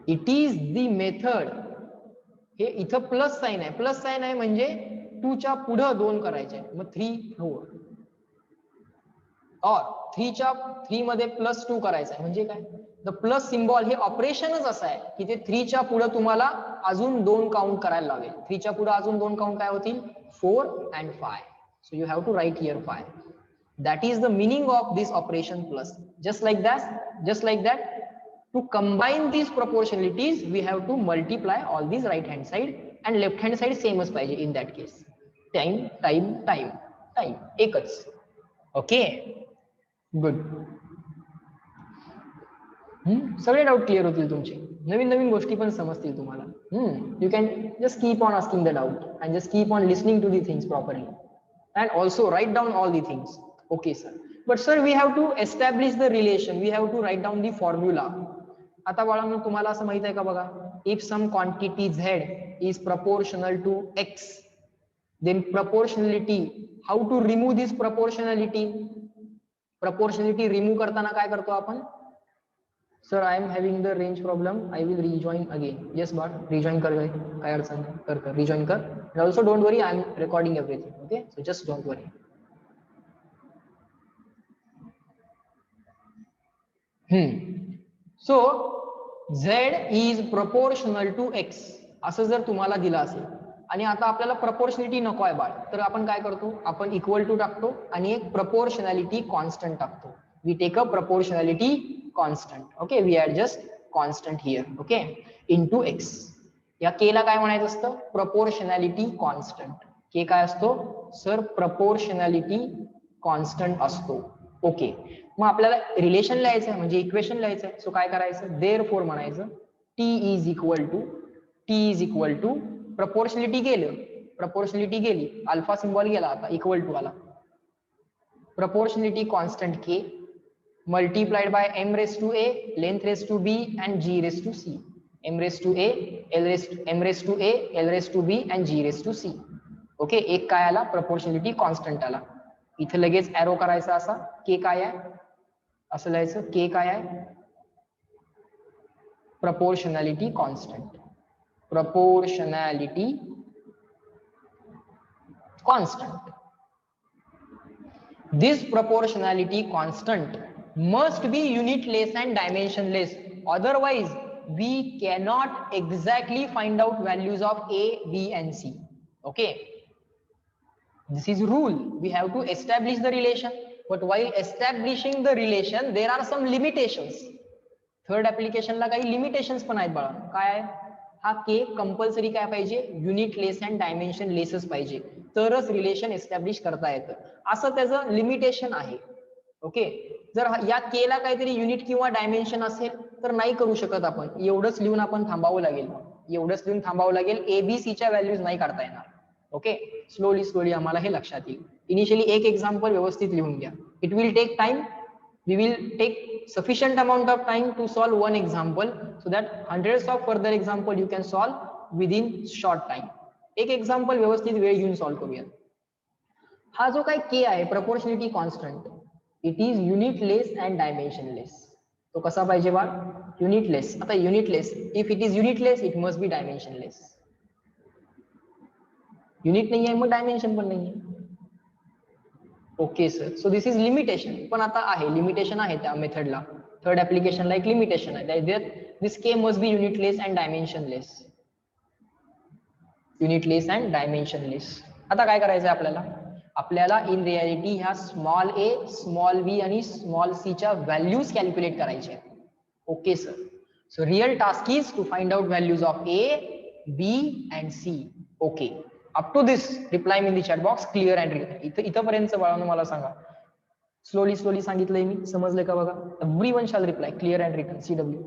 It is the method. हे इथं plus sign आहे, plus sign आहे म्हणजे 2 च्या पुढे 2 करायचे, मग 3 4. और 3 मध्ये प्लस 2 करायचं आहे म्हणजे काय, द प्लस सिम्बॉल हे ऑपरेशनच असं आहे की ते 3 च्या पुढे तुम्हाला अजून 2 काउंट करायला लावेल. 3 च्या पुढे अजून 2 काउंट काय होतील, 4 and 5. So you have to write here 5. That is the meaning of this operation plus. Just like that, to combine these proportionalities, we have to multiply all these right hand side and left hand side same as पाहिजे in that case. Time एकच. Okay, good. सगळे doubt clear होतील तुमचे, नवीन गोष्टी पण समजतील तुम्हाला. You can just keep on asking the doubt and just keep on listening to the things properly and also write down all the things. Okay sir, but sir we have to establish the relation, we have to write down the formula. आता बाळांनो तुम्हाला असं माहित आहे का बघा, if some quantity z is proportional to x, then proportionality, how to remove this proportionality? Proportionality remove करताना काय करतो आपण? Sir, I am having the range problem. I will rejoin again. Yes, but rejoin कर काय अडचण कर rejoin कर. And also don't worry, I am recording everything. Okay, so just don't worry. So z is proportional to x असं जर तुम्हाला दिलं असेल आणि आता आपल्याला proportionality नको आहे बाळ, तर आपण काय करतो, आपण इक्वल टू टाकतो आणि एक proportionality constant टाकतो. We take a proportionality constant. Okay, we add just constant here. Okay, into x. या k ला काय म्हणायचं असतं, proportionality constant. k काय असतो सर, proportionality constant असतो. ओके, मग आपल्याला रिलेशन लिहायचं आहे म्हणजे इक्वेशन लिहायचं आहे. सो काय करायचं, देअरफॉर म्हणायचं t is equal to proportionality गेली, अल्फा सिम्बॉल गेला, आता इक्वल टू आला, proportionality constant k multiplied by m raised to a, length raised to b and g raised to c. m raised to a, m raised to a, l raised to b and g raised to c. Okay, एक काय आला, proportionality constant आला. इथे लगेच arrow करायचा असा, k काय आहे असं लिहायचं, k काय आहे proportionality constant. Proportionality constant. This proportionality constant must be unitless and dimensionless. Otherwise, we cannot exactly find out values of A, B, and C. Okay. This is rule. We have to establish the relation. But while establishing the relation, there are some limitations. Third ऍप्लिकेशनला काही limitations पण आहेत बाळा. काय? हा के compulsory काय पाहिजे? युनिटलेस अँड डायमेन्शन लेसच पाहिजे, तरच रिलेशन एस्टॅब्लिश करता येतं. असं त्याचं लिमिटेशन आहे. ओके. जर या केला काहीतरी युनिट किंवा डायमेन्शन असेल तर नाही करू शकत आपण. एवढंच लिहून आपण थांबावं लागेल. एवढंच लिहून थांबावं लागेल. एबीसीच्या व्हॅल्यूज नाही काढता येणार. ओके. स्लोली आम्हाला हे लक्षात येईल. इनिशियली एक एक्झाम्पल व्यवस्थित लिहून घ्या. It will take time. We will take sufficient amount of time to solve one example so that hundreds of further example you can solve within short time. एक example व्यवस्थित वेळ घेऊन सॉल्व्ह करूया. हा जो काय k आहे proportionality constant, it is unitless and dimensionless. तो कसा पाहिजे बा? Unitless. आता unitless, if it is unitless it must be dimensionless. Unit नाही आहे मग डायमेन्शन पण नाही आहे. Okay sir. So this is limitation. पण आता आहे लिमिटेशन आहे त्या मेथडला. थर्ड ऍप्लिकेशनला एक लिमिटेशन आहे. This K must be unitless and dimensionless. Unitless and dimensionless. आता काय करायचं आपल्याला? आपल्याला इन रियालिटी ह्या स्मॉल ए, स्मॉल बी आणि स्मॉल सी च्या व्हॅल्यूज कॅल्क्युलेट करायच्या. Okay sir. So real task is to find out values of A, B and C. Okay. Up to this reply in the chat box clear and written. इथपर्यंत बाळांनो मला सांगा. Slowly सांगितलंय मी. समजलंय का बघा? Everyone shall reply clear and written. CW.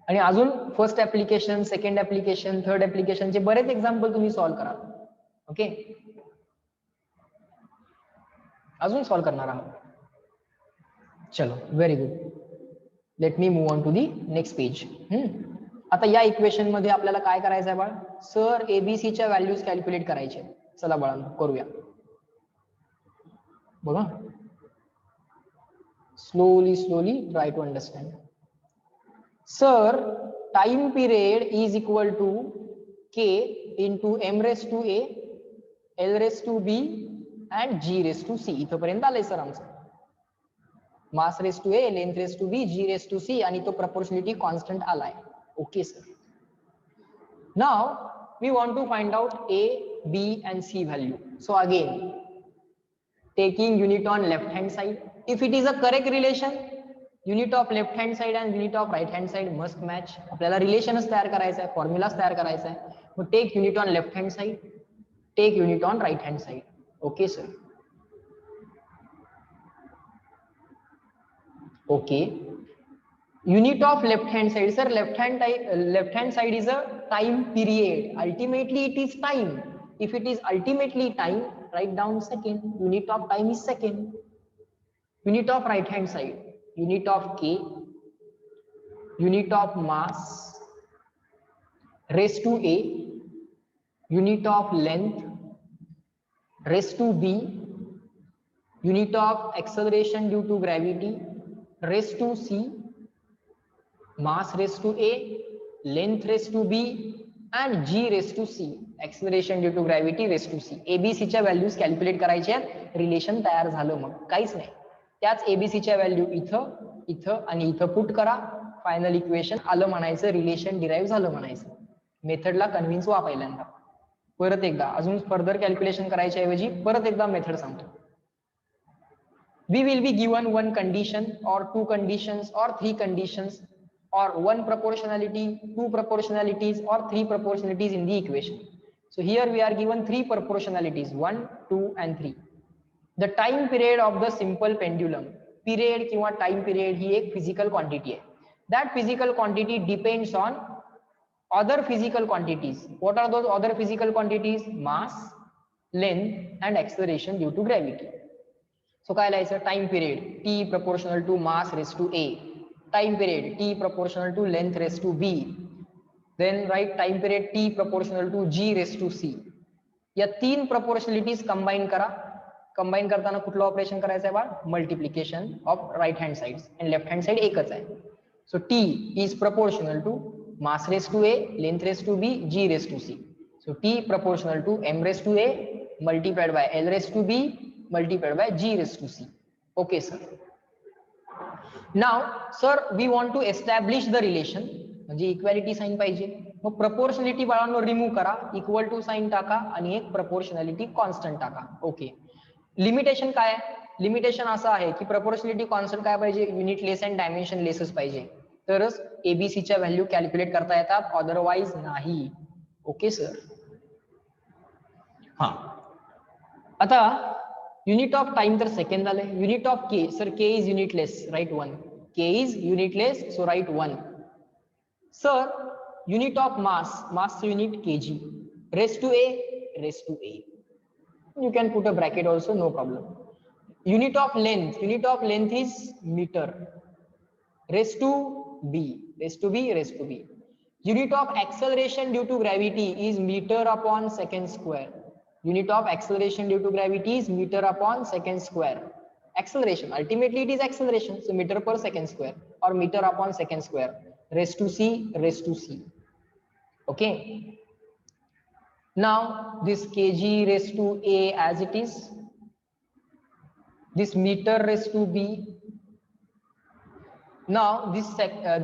आणि अजून first application, second application, third ऍप्लिकेशनचे बरेच एक्झाम्पल तुम्ही सॉल्व्ह करा. ओके. अजून सॉल्व्ह करणार आहोत. चलो, very good. Let me move on to the next page. आता या इक्वेशन मध्ये आपल्याला काय करायचं आहे बाळ? सर एबीसीच्या व्हॅल्यूज कॅल्क्युलेट करायचे. चला बाळांनो करूया. बघा. Slowly try to understand. Sir time period is equal to K into M raise to A, L raise to B and G raise to C. इथपर्यंत आलंय सर आमचं. Mass raise to A, length raise to B, G raise to C आणि तो proportionality constant आलाय. Okay sir. Now we want to find out A, B and C value. So again taking unit on left hand side. If it is a correct relation, unit of left hand side and unit of right hand side must match. आपल्याला रिलेशनच तयार करायचं आहे, फॉर्म्युलाच तयार करायचा आहे. मग take unit on left hand side, take unit on right hand side. Okay sir. Okay. Unit of left hand side, sir. Left hand side is a time period. Ultimately it is time. If it is ultimately time, write down second. Unit of time is second. Unit of right hand side, unit of k, unit of mass raised to a, unit of length raised to b, unit of acceleration due to gravity raised to c, mass raised to a, length raised to b and g raised to c, acceleration due to gravity raised to c. ABC च्या values calculate करायच्या. Relation तयार झालं. मग काहीच नाही. त्याच ABC च्या value इथं आणि इथं पुट करा. फायनल इक्वेशन आलं म्हणायचं. रिलेशन डिराईव्ह झालं म्हणायचं. मेथडला कन्व्हिन्स व्हा पहिल्यांदा. परत एकदा अजून फर्दर कॅल्क्युलेशन करायच्या ऐवजी परत एकदा मेथड सांगतो. We will be given one condition or two conditions or three conditions or one proportionality, two proportionalities or three proportionalities in the equation. So here we are given three proportionalities, 1, 2 and 3. The time period of the simple pendulum, period किंवा time period ही एक physical quantity आहे. That physical quantity depends on other physical quantities. What are those other physical quantities? Mass, length and acceleration due to gravity. So काय लिहायचं? Time period t proportional to mass raised to a, time period t proportional to length raised to b, then write time period t proportional to g raised to c. या 3 प्रपोर्शनलिटीज combine करा. Combine करताना कुठलं operation करायचं आहे बाळ? Multiplication of right hand side आणि left hand side एकच आहे. So T is proportional to mass raise to A, length raise to B, G raise to C. So T proportional to M raise to A multiplied by L raise to B multiplied by G raise to C. Okay sir. Now sir we want to establish the relation, म्हणजे equality sign पाहिजे. मग proportionality बाळांनो remove करा, equal to sign टाका आणि एक proportionality constant टाका. Okay. Limitation काय आहे? लिमिटेशन असं आहे की प्रपोर्शनलिटी कॉन्स्टंट काय पाहिजे? युनिटलेस अँड डायमेन्शन लेसच पाहिजे, तरच एबीसीच्या व्हॅल्यू कॅल्क्युलेट करता येतात, अदरवाईज नाही. Okay sir. हा आता युनिट ऑफ टाइम तर सेकंड झाले. Unit of K sir, K is unitless, right 1. K is unitless, so right 1. Sir unit of mass, mass unit KG, raise to A, raise to A. You can put a bracket also, no problem. Unit of length is meter. Raise to b, raise to b, raise to b. Unit of acceleration due to gravity is meter upon second square. Unit of acceleration due to gravity is meter upon second square. Acceleration, ultimately it is acceleration, so meter per second square or meter upon second square. Raise to c, raise to c. Okay. Now this kg raised to a as it is, this meter raised to b. Now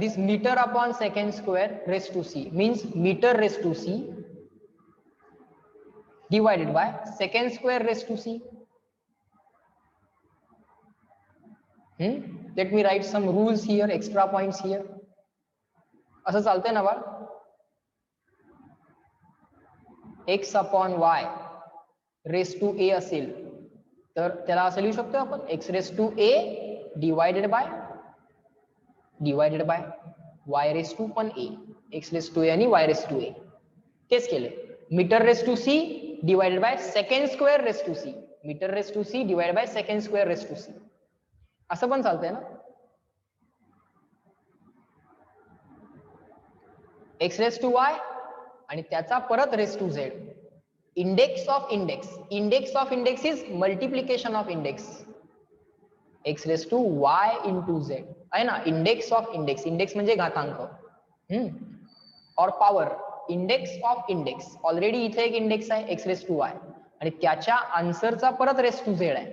this meter upon second square raised to c means meter raised to c divided by second square raised to c. Let me write some rules here, extra points here. असं चालतंय ना बाळ? x upon y raise to a असेल तर त्याला असं लिहू शकतो आपण, x raise to a divided by y raise to पण a, x raise to a आणि y रेस टू a. तेच केले. Metre raise to c divided by second square raise to c, metre raise to c divided by second square raise to c. असं पण चालतंय ना? x raise to y आणि त्याचा परत raise to z. Index of index is multiplication of index, x raise to y into z आहे ना. Index of index म्हणजे घातांक. और power index of index, already इथे एक इंडेक्स आहे x रेस टू y आणि त्याच्या आन्सरचा परत रेस टू z आहे.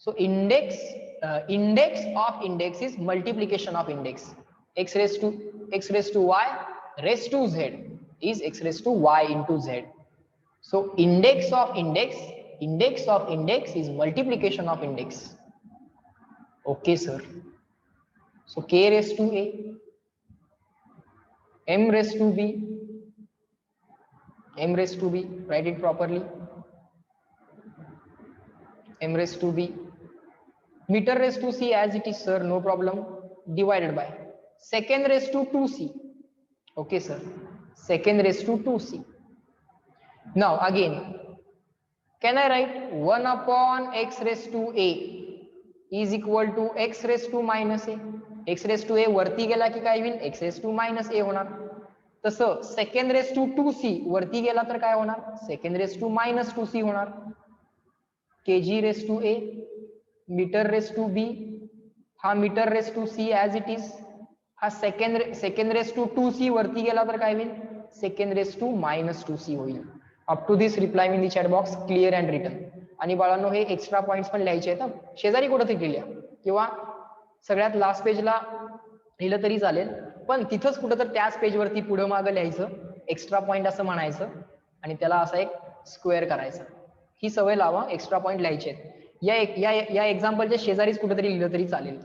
So index of index is multiplication of index. x raise to y raise to z is x raised to y into z. So index of index is multiplication of index. Okay sir. So k raised to a, m raised to b, write it properly, m raised to b, meter raised to c as it is sir, no problem, divided by second raised to 2c. Okay sir, second raised to 2c. Now again, can I write 1 upon x raised to a is equal to x raised to minus a. x raised to a वरती गेला की काय होईल? x raised to minus a होणार. तसं second raised to 2c वरती गेला तर काय होणार? second raised to minus 2c होणार. kg raised to a, meter raised to b, हा meter raised to c as it is, हा second raised to 2c वरती गेला तर काय होईल? second raised to minus 2c होईल. Up to this reply in the chat box, clear and written. आणि बाळांनो हे एक्स्ट्रा पॉइंट्स पण लिहायचे आहेत. शेजारी कुठेतरी लिहा किंवा सगळ्यात लास्ट पेजला लिहिलं तरी चालेल, पण तिथंच कुठं तर त्याच पेजवरती पुढं मागं लिहायचं, एक्स्ट्रा पॉइंट असं म्हणायचं आणि त्याला असा एक स्क्वेअर करायचा. ही सवय लावा, एक्स्ट्रा पॉइंट लिहायचे आहेत. या एक्झाम्पलच्या शेजारीच कुठेतरी लिहिलं तरी चालेल.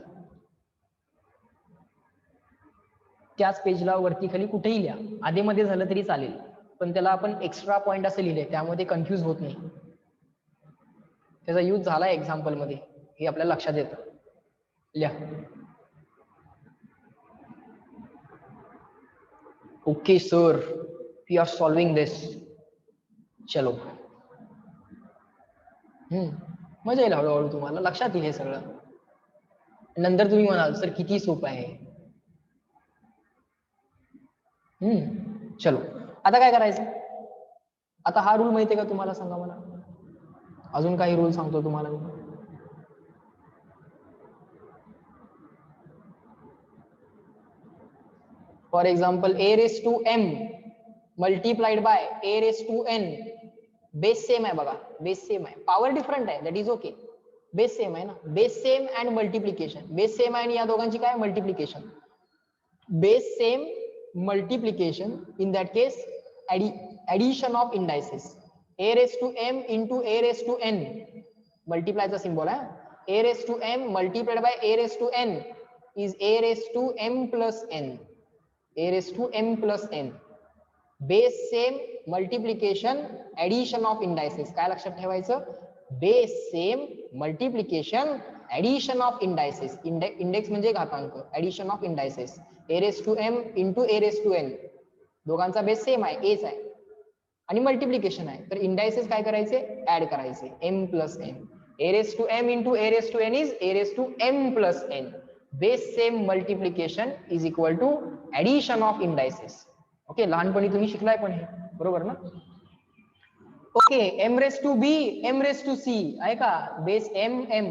त्याच पेजला वरती खाली कुठेही लिहा, आधीमध्ये झालं तरी चालेल, पण त्याला आपण एक्स्ट्रा पॉइंट असं लिहिले त्यामध्ये कन्फ्युज होत नाही. त्याचा यूज झाला एक्झाम्पल मध्ये हे आपल्याला लक्षात येतं. लिहा. Okay sir, we are solving this. चलो, मजा येईल हळूहळू, तुम्हाला लक्षात येईल हे सगळं. नंतर तुम्ही म्हणाल सर किती सोपं आहे. चलो, आता काय करायचं? आता हा रूल माहितीये का तुम्हाला, सांगा मला. अजून काही रूल सांगतो तुम्हाला मी. For example a raise to m multiplied by a raise to n. Base same आहे बघा, बेस सेम आहे, पॉवर डिफरंट आहे, that is okay. Base same आहे ना, base same and multiplication. Base same आहे आणि या दोघांची काय मल्टिप्लिकेशन. Base same multiplication, in that case addition of indices. a raise to m into a raise to n, मल्टिप्लायचा सिम्बॉल आहे. a raise to m multiplied by a raise to n is a raise to m plus n. a raise to m plus n. Base same multiplication addition of indices. काय लक्षात ठेवायचं, base same multiplication addition of indices. Index म्हणजे घातांक, addition of indices. a raise to m into a raise to n, दोघांचा base same आहे, H आहे, आणि multiplication आहे, तर इंडायसेस काय करायचे, ऍड करायचे, m plus n. a raise to m into a raise to n is a raise to m plus n. Base same multiplication is equal to addition of indices. Okay, लहानपणी तुम्ही शिकलाय पण हे, बरोबर ना. Okay, m raise to b, m raise to c आहे का, base m m,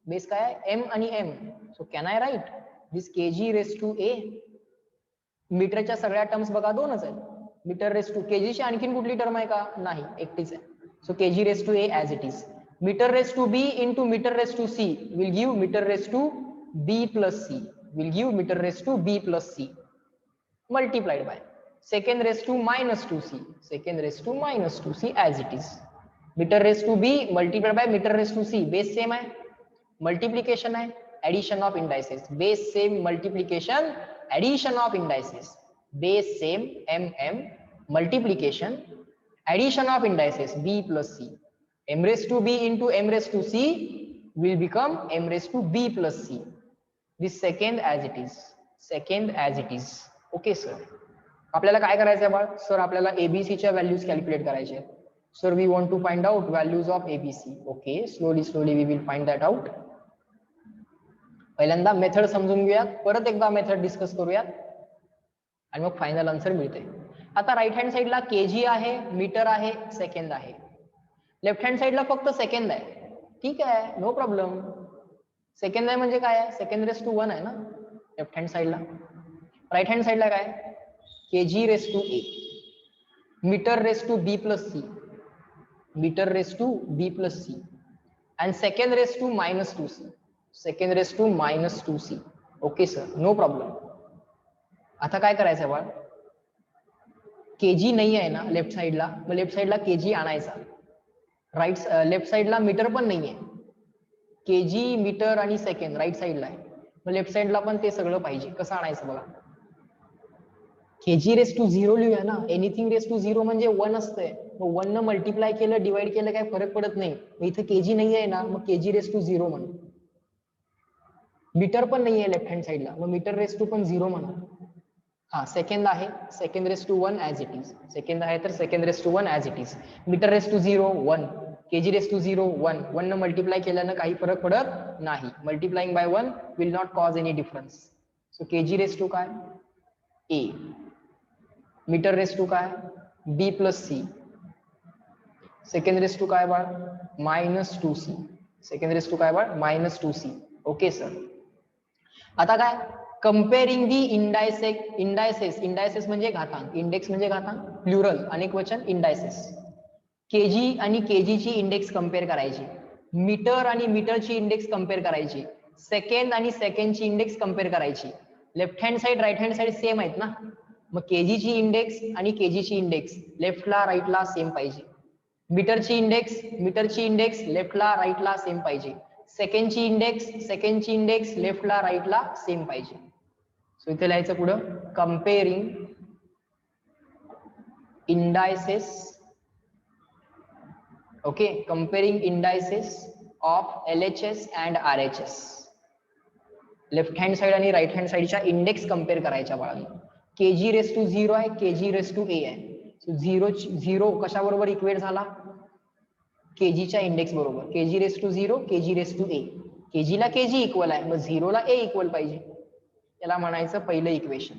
base काय आहे m आणि m. So can I write this kg raise to a. मीटरच्या सगळ्या टर्म्स बघा दोनच आहेत. मीटर रेस टू, kg ची आणखीन कुठली टर्म आहे का, नाही, एकटीच आहे. So kg raise to a as it is. Metre raise to b into metre raise to c will give metre raise to b plus c, will give metre raise to b plus c multiplied by second raised to minus 2c, second raised to minus 2c as it is. Meter raised to b multiplied by meter raised to c, base same है, multiplication है, addition of indices, base same multiplication, addition of indices, base same mm, multiplication, addition of indices b plus c. m raised to b into m raised to c will become m raised to b plus c. This second as it is, second as it is. Okay sir, आपल्याला काय करायचं आहे बाळ, sir आपल्याला ABC च्या values calculate करायचे. Sir we want to find out values of ABC. Okay, slowly slowly we will find that out. पहिल्यांदा method समजून घेऊयात, परत एकदा मेथड डिस्कस करूयात आणि मग फायनल आन्सर मिळते. आता राईट हँड साइडला केजी आहे, मीटर आहे, सेकंद आहे. लेफ्ट हँड साइडला फक्त सेकंद आहे, ठीक आहे, नो प्रॉब्लेम. सेकंद आहे म्हणजे काय आहे, सेकंड रेस टू 1 आहे ना लेफ्ट हँड साइडला. राइट हँड साइडला काय, kg raise to a, metre raise to b plus c, metre raise to b plus c, and second raise to minus 2c, second raise to minus 2c. Okay sir, no problem. आता काय करायचं बाळ, kg नाही आहे ना left साइडला, मग left साइडला kg आणायचा. Right left साइडला मीटर पण नाहीये, kg मीटर आणि सेकंड राईट साइडला आहे, मग लेफ्ट साइडला पण ते सगळं पाहिजे. कसं आणायचं बघा, kg रेस टू 0 लिहूया ना, एनिथिंग रेस टू 0 म्हणजे 1 असतंय, मग 1 न मल्टिप्लाय केलं, डिवाइड केलं, काय फरक पडत नाही. मग इथे kg नाही आहे ना, मग kg रेस टू 0 म्हणू. मीटर पण नाही आहे लेफ्ट हँड साइडला, मग मीटर रेस टू पण 0 म्हणू. हा, सेकंड आहे, second raise to 1 as it is, second आहे तर second raise to 1 as it is. Metre raise to 0 1, kg raise to 0 1, 1 न मल्टिप्लाय केल्यानं काही फरक पडत नाही. Multiplying by 1 will not cause any difference. So kg raise to काय a, metre raise to काय b plus c, second raise to काय बाळ minus 2c, second raise to काय बाळ मायनस 2c. ओके सर, आता काय कंपेअरिंग दी इंडायसेस, इंडायसेस म्हणजे घातांक, इंडेक्स म्हणजे घातांक, प्लुरल अनेक वचन इंडायसेस. केजी आणि केजी ची इंडेक्स कंपेअर करायची, मीटर आणि मीटरची इंडेक्स कंपेअर करायची, सेकंड आणि सेकंडची इंडेक्स कंपेअर करायची. Left hand side right hand side same आहेत ना, मग केजी ची इंडेक्स आणि केजी ची इंडेक्स लेफ्टला राईटला सेम पाहिजे. मीटरची इंडेक्स लेफ्टला राईटला सेम पाहिजे. सेकंडची इंडेक्स लेफ्टला राईटला सेम पाहिजे. सो इथे लिहायचं पुढं comparing indices. Okay, comparing indices of LHS and RHS. Left hand side आणि राईट हँड साइडच्या इंडेक्स कंपेअर करायच्या बाळांनो. kg रेस टू 0 आहे, kg रेस टू a आहे. सो 0 कशा बरोबर इक्वेट झाला, kg च्या इंडेक्स बरोबर. kg raise to 0, kg raise to a, kg ला kg इक्वल आहे, मग 0 ला a इक्वल पाहिजे. याला म्हणायचं पहिलं इक्वेशन.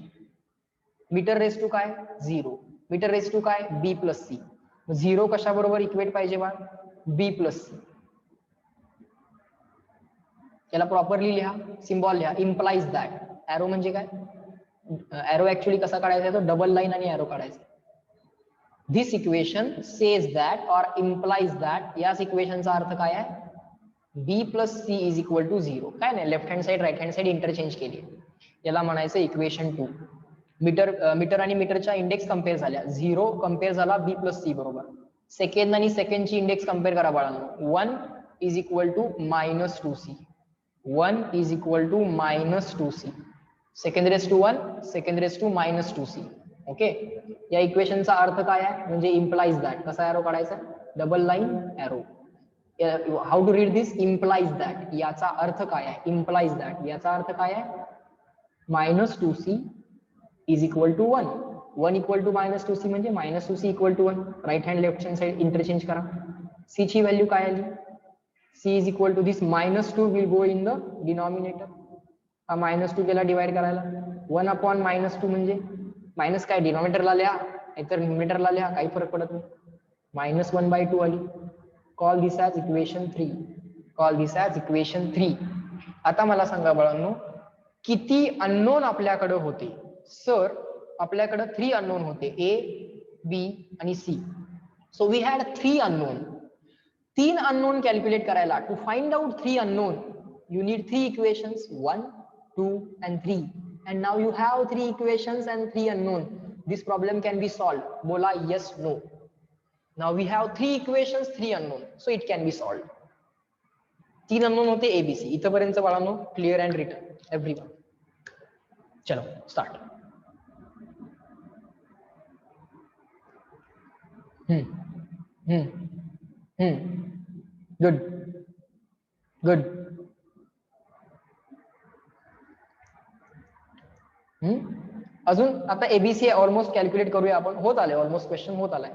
मीटर रेस टू काय 0, मीटर रेस टू काय b प्लस c, झिरो कशा बरोबर इक्वेट पाहिजे बा? बी प्लस सी. त्याला प्रॉपरली लिहा, सिम्बॉल लिहा. Implies that. एरो म्हणजे काय? एरो ऍक्च्युअली कसा काढायचा? तो डबल लाईन आणि एरो काढायचा. This equation says that or implies that. याच इक्वेशनचा अर्थ काय आहे? B plus C is equal to zero. काय नाही, left hand side right hand side interchange केली. याला म्हणायचं इक्वेशन 2. मीटर आणि मीटरच्या इंडेक्स कम्पेअर झाल्या. 0 कम्पेअर झाला बी प्लस सी बरोबर. सेकंड आणि सेकंडची इंडेक्स कम्पेअर करा बाळांनो. 1 is equal to -2c. 1 is equal to -2c. Second raise to 1, second raise to -2c. Okay. या इक्वेशनचा अर्थ काय आहे? म्हणजे इम्प्लाइज दॅट. कसा एरो काढायचा? Double line arrow. How to read this? Implies that. याचा अर्थ काय आहे? इम्प्लाइज दॅट याचा अर्थ काय आहे? -2c is equal to 1. 1 equal to -2c म्हणजे -2c equal to 1. Right hand left hand side interchange करा. c ची व्हॅल्यू काय आली? c is equal to this -2 will go in the denominator. हा -2 गेला डिवाइड करायला. 1 अपॉन -2 म्हणजे मायनस काय? डिनॉमिनेटरला लिहा नाहीतर न्यूमिनेटरला लिहा, काही फरक पडत नाही. -1/2 आली. Call this as equation 3. Call this as equation 3. आता मला सांगा बाळांनो, किती अननोन आपल्याकडे होते? सर आपल्याकडे 3 अननोन होते, ए, बी आणि C. So we had 3 unknown. 3 unknown calculate करायला, to find out 3 unknown, you need 3 equations, 1, 2 and 3. And now you have 3 equations and 3 unknown. This problem can be solved. Bola yes, no. Now we have 3 equations, 3 unknown. So it can be solved. 3 unknown होते ABC. इथपर्यंत बाळांनो clear and written. Everyone. चलो start. Good. Good. अजून आता ABC almost calculate करूया आपण. होत आले ऑलमोस्ट, क्वेश्चन होत आलाय.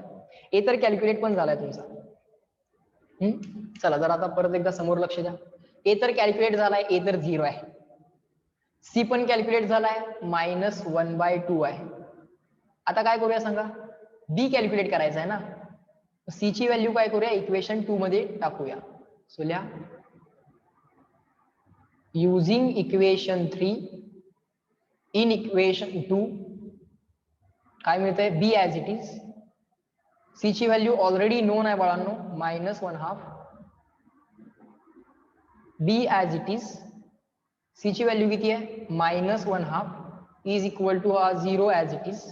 ए तर कॅल्क्युलेट पण झालाय तुमचा. चला जरा आता परत एकदा समोर लक्ष द्या. ए तर कॅल्क्युलेट झालाय, ए तर 0 आहे. सी पण कॅल्क्युलेट झालाय, -1/2 आहे. आता काय करूया सांगा? बी कॅल्क्युलेट करायचं आहे ना. सी ची व्हॅल्यू काय करूया? इक्वेशन 2 मध्ये टाकूया. सो लिहा, युझिंग इक्वेशन 3 इन इक्वेशन 2 काय मिळतंय? B as it is. C ची व्हॅल्यू ऑलरेडी नोन आहे बाळांनो, -1/2. B as it is. C ची व्हॅल्यू किती आहे? -1/2 is equal to 0 as it is.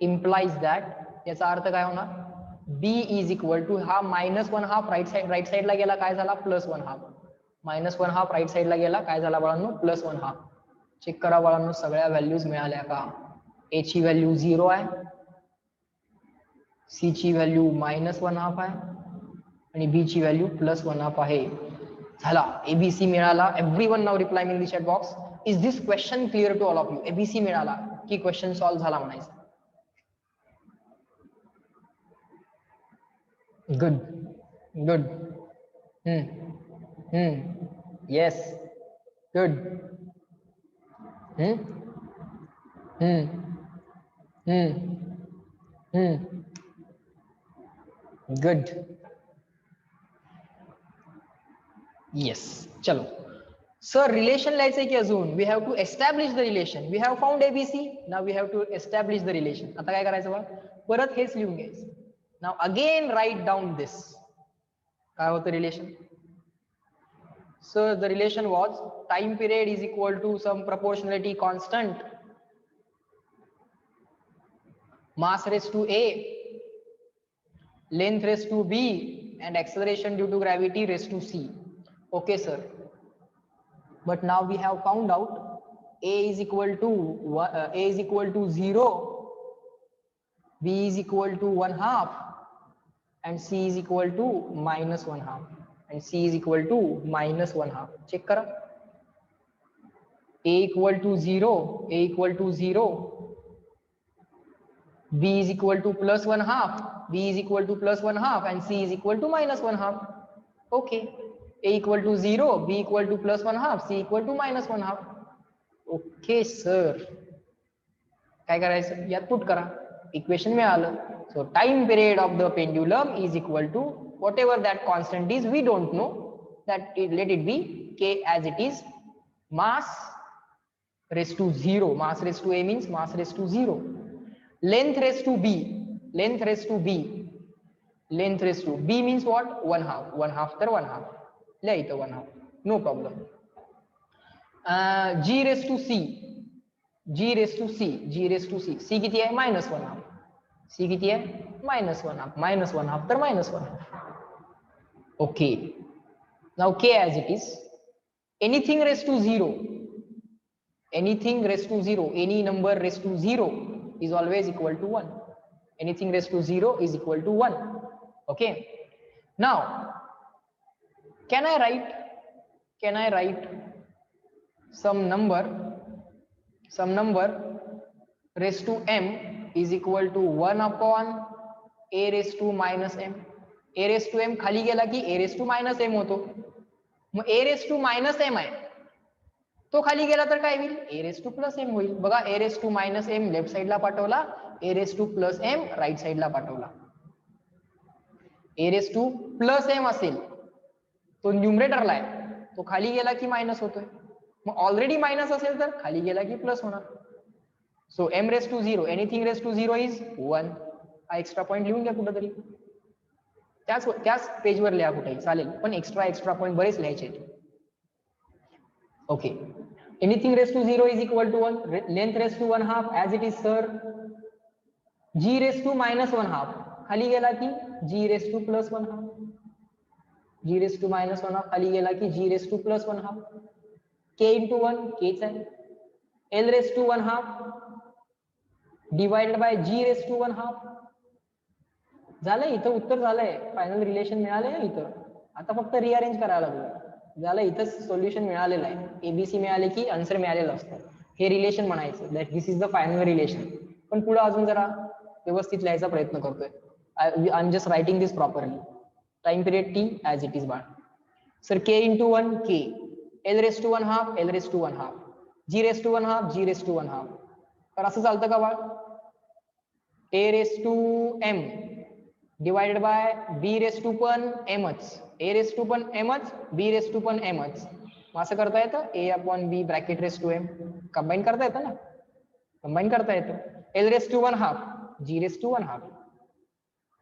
Implies that. याचा अर्थ काय होणार? बी इज इक्वल टू हा -1/2 राईट साईडला गेला, काय झाला? +1/2. -1/2 राईट साईडला गेला, काय झाला बाळांनो? +1/2. चेक करा बाळांनो, सगळ्या व्हॅल्यूज मिळाल्या का? ए ची व्हॅल्यू 0 आहे, सी ची व्हॅल्यू -1/2 आहे आणि बी ची व्हॅल्यू +1/2 आहे. झाला, एबीसी मिळाला. Everyone now reply in the chat box. Is this question clear to all of you? ABC मिळाला की क्वेश्चन सॉल्व्ह झाला म्हणायचं? Good good. Yes good. Good. Yes. चलो सर, रिलेशन लिहायचंय की अजून? We have to establish the relation. We have found ABC. Now we have to establish the relation. आता काय करायचं बा? परत हेच लिहून घ्यायचं. Now again write down this. काय होतं relation? Sir the relation was time period is equal to some proportionality constant, mass raised to A, length raised to B, and acceleration due to gravity raised to C. Okay sir, but now we have found out A is equal to 0, B is equal to 1/2, and C is equal to -1/2, and C is equal to -1/2. check kara. A equal to 0, A equal to 0, B is equal to +1/2, B is equal to +1/2, and C is equal to -1/2. Okay, A equal to 0, B equal to +1/2, C equal to -1/2. Okay sir, काय करायचं? यात put करा. Equation मिळालं. So time period of the pendulum is equal to whatever that constant is, we don't know that, let it be k as it is, mass raised to 0, mass raised to a means mass raised to 0, length raised to b, length raised to b, length raised to b means what, 1/2 तर 1/2 लिहा इथं 1/2, no problem. g raised to c, g raised to c, g raised to c, c किती आहे -1/2, c किती आहे -1/2 तर -1/2. Okay, now k as it is, anything raised to 0, anything raised to 0, any number raised to 0 is always equal to 1, anything raised to 0 is equal to 1. Okay, now can I write some number raised to m is equal to 1 upon a raised to minus m. a raised to m खाली गेला की a raised to minus m होतो, मग a raised to minus m आहे तो खाली गेला तर काय होईल, a raised to plus m होईल. बघा a raised to minus m left साइडला पाठवला, a raised to plus m right साइडला पाठवला. a raised to plus m असेल तो न्यूमरेटरला आहे, तो खाली गेला की मायनस होतोय, मग ऑलरेडी मायनस असेल तर खाली गेला की प्लस होणार. सो m raised to 0, anything raised to 0 is 1. हा एक्स्ट्रा पॉइंट लिहून घ्या कुठेतरी, त्याच पेजवर लिहा कुठेही चालेल, पण एक्स्ट्रा पॉइंट बरेच लिहायचे. Okay, anything raise to 0 is equal to 1, length raise to 1/2 as it is sir, g raise to -1/2 खाली गेला की g raise to +1/2, g raise to -1/2 खाली गेला की g raise to +1/2, k into 1 k च आहे, l raise to 1/2 divided by g raise to 1/2. झालं, इथं उत्तर झालंय, फायनल रिलेशन मिळालंय इथं, आता फक्त रिअरेंज करायला लागलं. झालं, इथं सोल्युशन मिळालेलं आहे, एबीसी मिळाले की आन्सर मिळालेलं असतं, हे रिलेशन म्हणायचं, that this is the final relation. पण पुढे अजून जरा व्यवस्थित लिहायचा प्रयत्न करतोय. I am just writing this properly. Time period T as it is बाळ. Sir k into 1 k, l raised to 1/2 l raised to 1/2, g raised to 1/2 g raised to 1/2. तर असं चालतं का बाळ, a raised to m divided by b raise to पण mच, a raise to पण mच, b raise to पण mच. असं करता येतं, a upon b bracket raise to m combine करता येतं ना, कंबाईन करता येतं. l raise to 1/2 g raise to 1/2,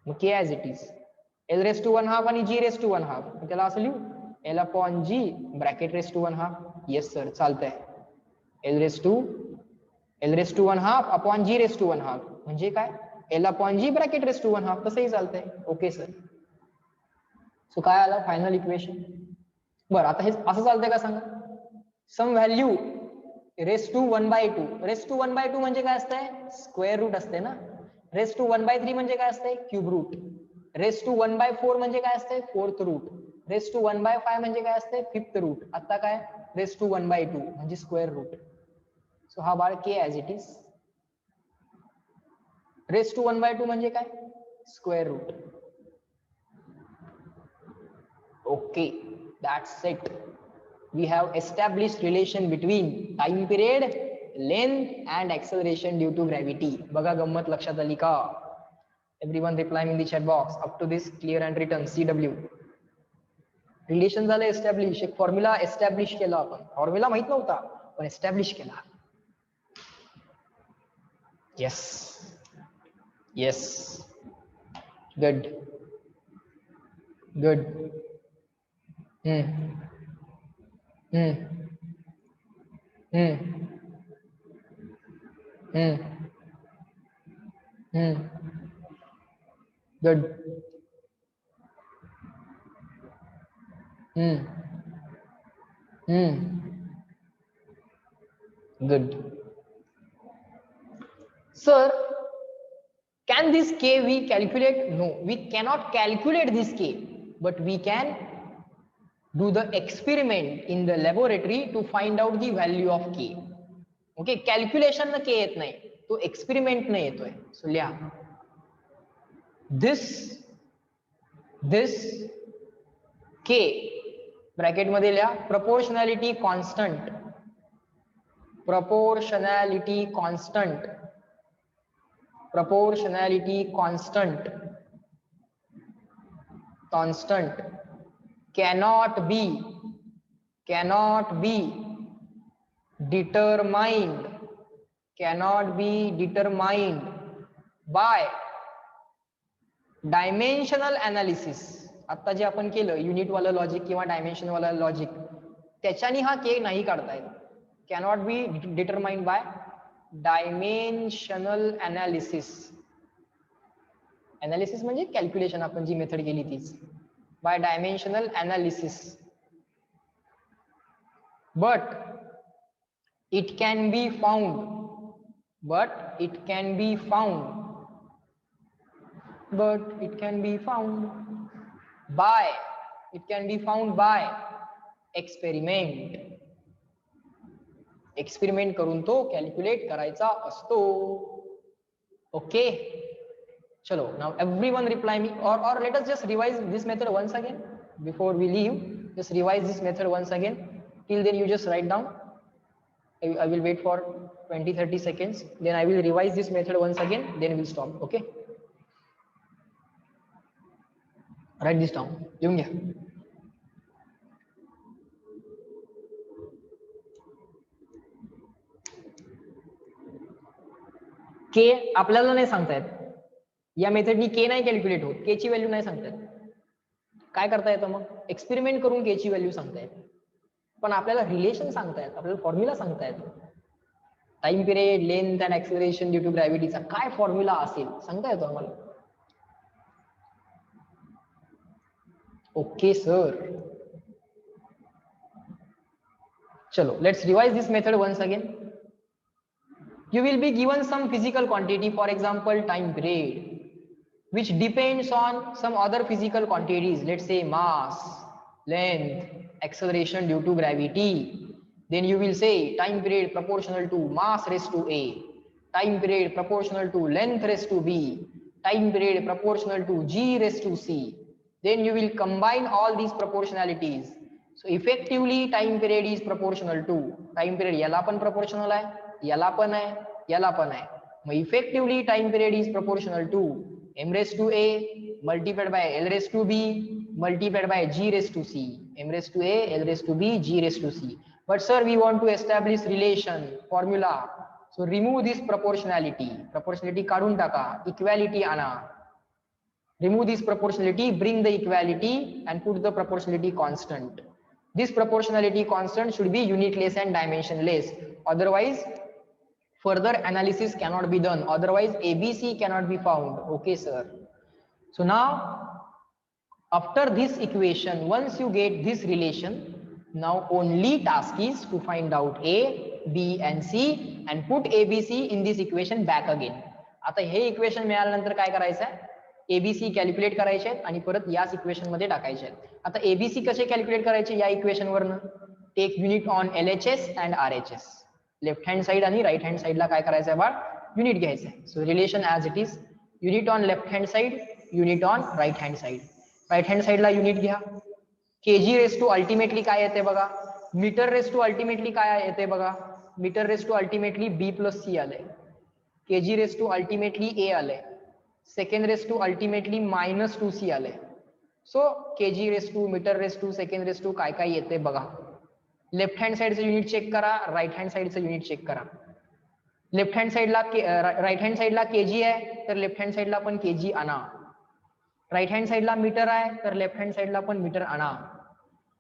मग k as it is, l raise to 1/2 आणि g रेस टू 1/2, त्याला असं लिहू l upon g bracket raise to 1/2. Yes sir चालतंय, l raise to 1/2 upon g raise to 1/2 म्हणजे काय, l upon g bracket raise to 1/2, तसंही चालतंय. Okay sir, सो काय आलं फायनल इक्वेशन. बरं, आता हे असं चालतंय का सांगा, some value raise to 1/2, raise to 1/2 म्हणजे काय असतंय, स्क्वेअर रूट असते ना. रेस टू 1/3 म्हणजे काय असतंय, क्यूब रूट. रेस टू 1/4 म्हणजे काय असतंय, फोर्थ रूट. रेस टू 1/5 म्हणजे काय असतंय, फिफ्थ रूट. आता काय रेस टू 1/2 म्हणजे स्क्वेअर रूट. सो हा बाळ k as it is. Raise to 1/2 म्हणजे काय, square root. Okay, that's it. We have established relation between time period, length and acceleration due to gravity. बघा गंमत लक्षात आली का? Everyone replying in the chat box. Up to this clear and written. CW. Relation झालं establish, एक formula establish केला आपण. Formula माहित नव्हता पण एस्टॅब्लिश केला. Yes yes, good good. Good. Good. Sir, can this k we calculate? No, we cannot calculate this k, but we can do the experiment in the laboratory to find out the value of k. Okay, calculation न k येत नाही, तो experiment न येतोय. So लिहा this k bracket मध्ये लिहा proportionality constant proportionality constant cannot be determined by dimensional analysis. आता जे आपण केलं युनिट वाला लॉजिक किंवा डायमेन्शन वाला लॉजिक, त्याच्यानी हा के नाही काढता येत. Cannot be determined by dimensional analysis. Analysis म्हणजे कॅल्क्युलेशन, आपण जी मेथड केली तीच. By dimensional analysis, but it can be found by experiment. Experiment करून तो कॅल्क्युलेट करायचा असतो. ओके, चलो, now everyone reply me, or let us just revise this method once again before we leave. Just revise this method once again. Till then you just write down. I will wait for 20-30 seconds, then I will revise this method once again, then we'll stop. Okay, write this down. लिहून घ्या. के आपल्याला नाही सांगता येत, या मेथडनी के नाही कॅल्क्युलेट होत, के ची व्हॅल्यू नाही सांगता येत. काय करता येतं मग? एक्सपेरिमेंट करून के ची व्हॅल्यू सांगता येते. पण आपल्याला रिलेशन सांगता येत, आपल्याला फॉर्म्युला सांगता येतो. Time period, length and acceleration due to ग्रॅव्हिटीचा काय फॉर्म्युला असेल सांगता येतो आम्हाला. ओके सर, चलो let's revise this method once again. You will be given some physical quantity, for example time period, which depends on some other physical quantities, let's say mass, length, acceleration due to gravity. Then you will say time period proportional to mass raised to a, time period proportional to length raised to b, time period proportional to g raised to c. Then you will combine all these proportionalities. So effectively time period is proportional to, time period याला पण proportional आहे, याला पण आहे, याला पण आहे. मग effectively time period is proportional to m raised to a multiplied by l raised to b multiplied by g raised to c. m raised to a, l raised to b, g raised to c. But sir, we want to establish relation, formula. So remove this proportionality. Proportionality काढून टाका, equality आणा. Remove this proportionality, bring the equality and put the proportionality constant. This proportionality constant should be unitless and dimensionless. Otherwise, further analysis cannot be done. Otherwise, ABC cannot be found. Okay, sir. So now, after this equation, once you get this relation, now only task is to find out A, B and C and put ABC in this equation back again. आता हे equation मिळाल्यानंतर काय करायचं आहे? ABC calculate करायचे आहेत आणि परत याच इक्वेशन मध्ये टाकायचे आहेत. आता एबीसी कसे कॅल्क्युलेट करायचे या इक्वेशन वरनं? Take unit on LHS and RHS. Left hand side आणि राईट हँड साइडला काय करायचं आहे बाळ? युनिट घ्यायचं आहे. So relation as it is, unit on left hand side, unit on right hand side. Right hand साइडला युनिट घ्या. केजी रेस टू अल्टिमेटली काय येते बघा? मीटर रेस टू अल्टिमेटली काय येते बघा? Metre raise to ultimately B+C आलंय. KG raise to ultimately A आलंय. Second raise to ultimately -2C आलंय. So KG raise to, meter raise to, second raise to काय काय येते बघा. लेफ्ट हँड साइडचं युनिट चेक करा, राईट हँड साइडचं युनिट चेक करा. लेफ्ट हँड साइडला राईट हँड साइडला केजी आहे तर लेफ्ट हँड साइडला पण केजी आणा. राईट हँड साइडला मीटर आहे तर लेफ्ट हँड साइडला पण मीटर आणा.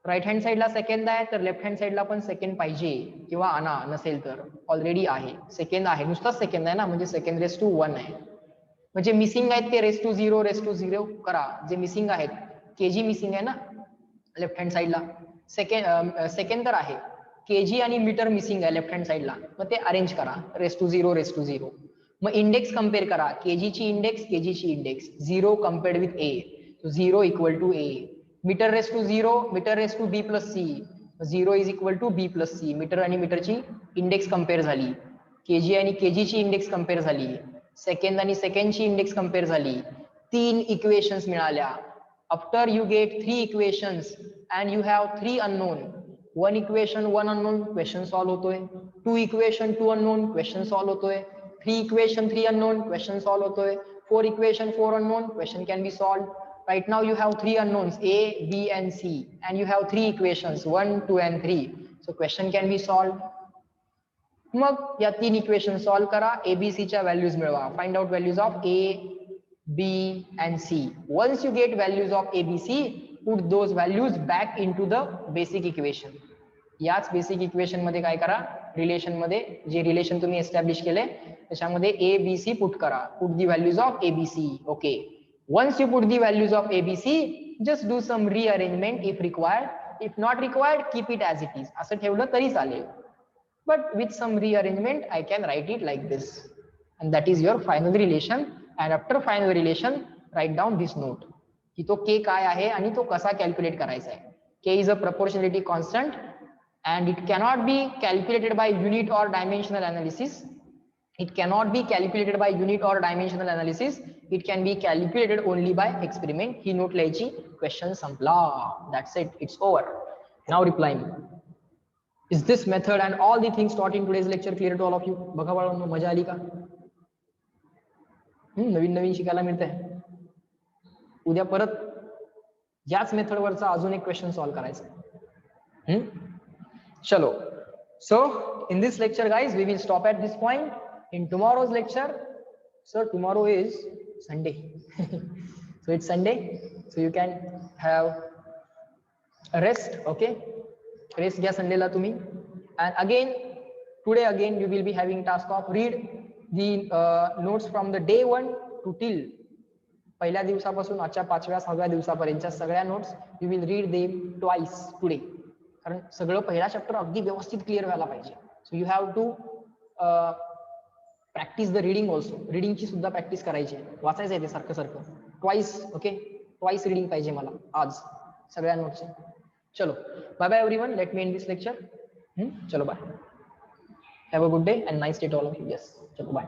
राईट हँड साइडला सेकंड आहे तर लेफ्ट हँड साइडला पण सेकंड पाहिजे किंवा आणा, नसेल तर ऑलरेडी आहे. सेकंड आहे, नुसताच सेकंड आहे ना, म्हणजे सेकंड रेस टू 1 आहे. म्हणजे मिसिंग आहेत ते रेस टू 0 करा. जे मिसिंग आहेत, केजी मिसिंग आहे ना लेफ्ट हँड साइडला, सेकंड तर आहे, केजी आणि मीटर मिसिंग आहे लेफ्ट हँड साइडला, मग ते अरेंज करा रेस टू 0. मग इंडेक्स कम्पेअर करा, केजीची इंडेक्स, केजीची index, 0 compared with A, 0 equal to A. Meter raise to 0, meter raise to B+C, 0 is equal to B+C. Meter आणि मीटरची इंडेक्स कम्पेअर झाली, केजी आणि केजीची इंडेक्स कम्पेअर झाली, सेकंड आणि सेकंडची इंडेक्स कम्पेअर झाली. 3 इक्वेशन्स मिळाल्या. After you gate 3 equations and you have 3 unknown, 1 equation 1 unknown, question solve होतोय. 2 इक्वेशन 2 अननोन, क्वेश्चन सॉल्व्ह होतोय. 3 equation 3 unknown, question solve होतोय. 4 equation 4 unknown, question can be solved. Right now you have 3 unknowns A, B and C, and you have 3 equations 1, 2 and 3. So question can be solved. मग या 3 equation solve करा, ABC च्या values मिळवा. Find out values of A, B and C. Once you get values of ABC, put those values back into the basic equation. याच basic equation मध्ये काय करा, relation मध्ये जे relation तुम्ही एस्टॅब्लिश केले त्याच्यामध्ये ABC पुट करा. Put the values of ABC. Okay, once you put the values of ABC, just do some rearrangement if required. If not required, keep it as it is. असं ठेवलं तरी चालेल. But with some rearrangement, I can write it like this. And that is your final relation. And after final relation, write down this note. की तो K काय आहे आणि तो कसा कॅल्क्युलेट करायचा आहे. K is a proportionality constant and it cannot be calculated by unit or dimensional analysis. It cannot be calculated by unit or dimensional analysis. It can be calculated only by experiment. He note लिहायची, question संपला. That's it. It's over. Now replying. Is this method and all the things taught in today's lecture clear to all of you? बघा बाळांनो, मजा आली का? नवीन नवीन शिकायला मिळतंय. उद्या परत याच मेथड वरचा अजून एक क्वेश्चन सॉल्व करायचा आहे. चलो, so in this lecture guys we will stop at this point. In tomorrow's lecture, so tomorrow is Sunday. So it's Sunday, so you can have a rest. Okay, rest घ्या संडेला तुम्ही. And again today again you will be having task of read the notes from the day 1 to till पहिल्या दिवसापासून आजच्या 5व्या 6व्या दिवसापर्यंतच्या सगळ्या notes you will read them twice today. कारण सगळं पहिला चॅप्टर अगदी व्यवस्थित क्लिअर व्हायला पाहिजे. So you have to practice the reading also. रिडिंगची सुद्धा प्रॅक्टिस करायची आहे, वाचायचं आहे ते सारखं सारखं ट्वाइस. ओके, ट्वाइस रिडिंग पाहिजे मला आज सगळ्या नोट्स. चलो, bye bye everyone, let me end this lecture. चलो bye, have a good day and nice day to all of you. Yes, चलो बाय.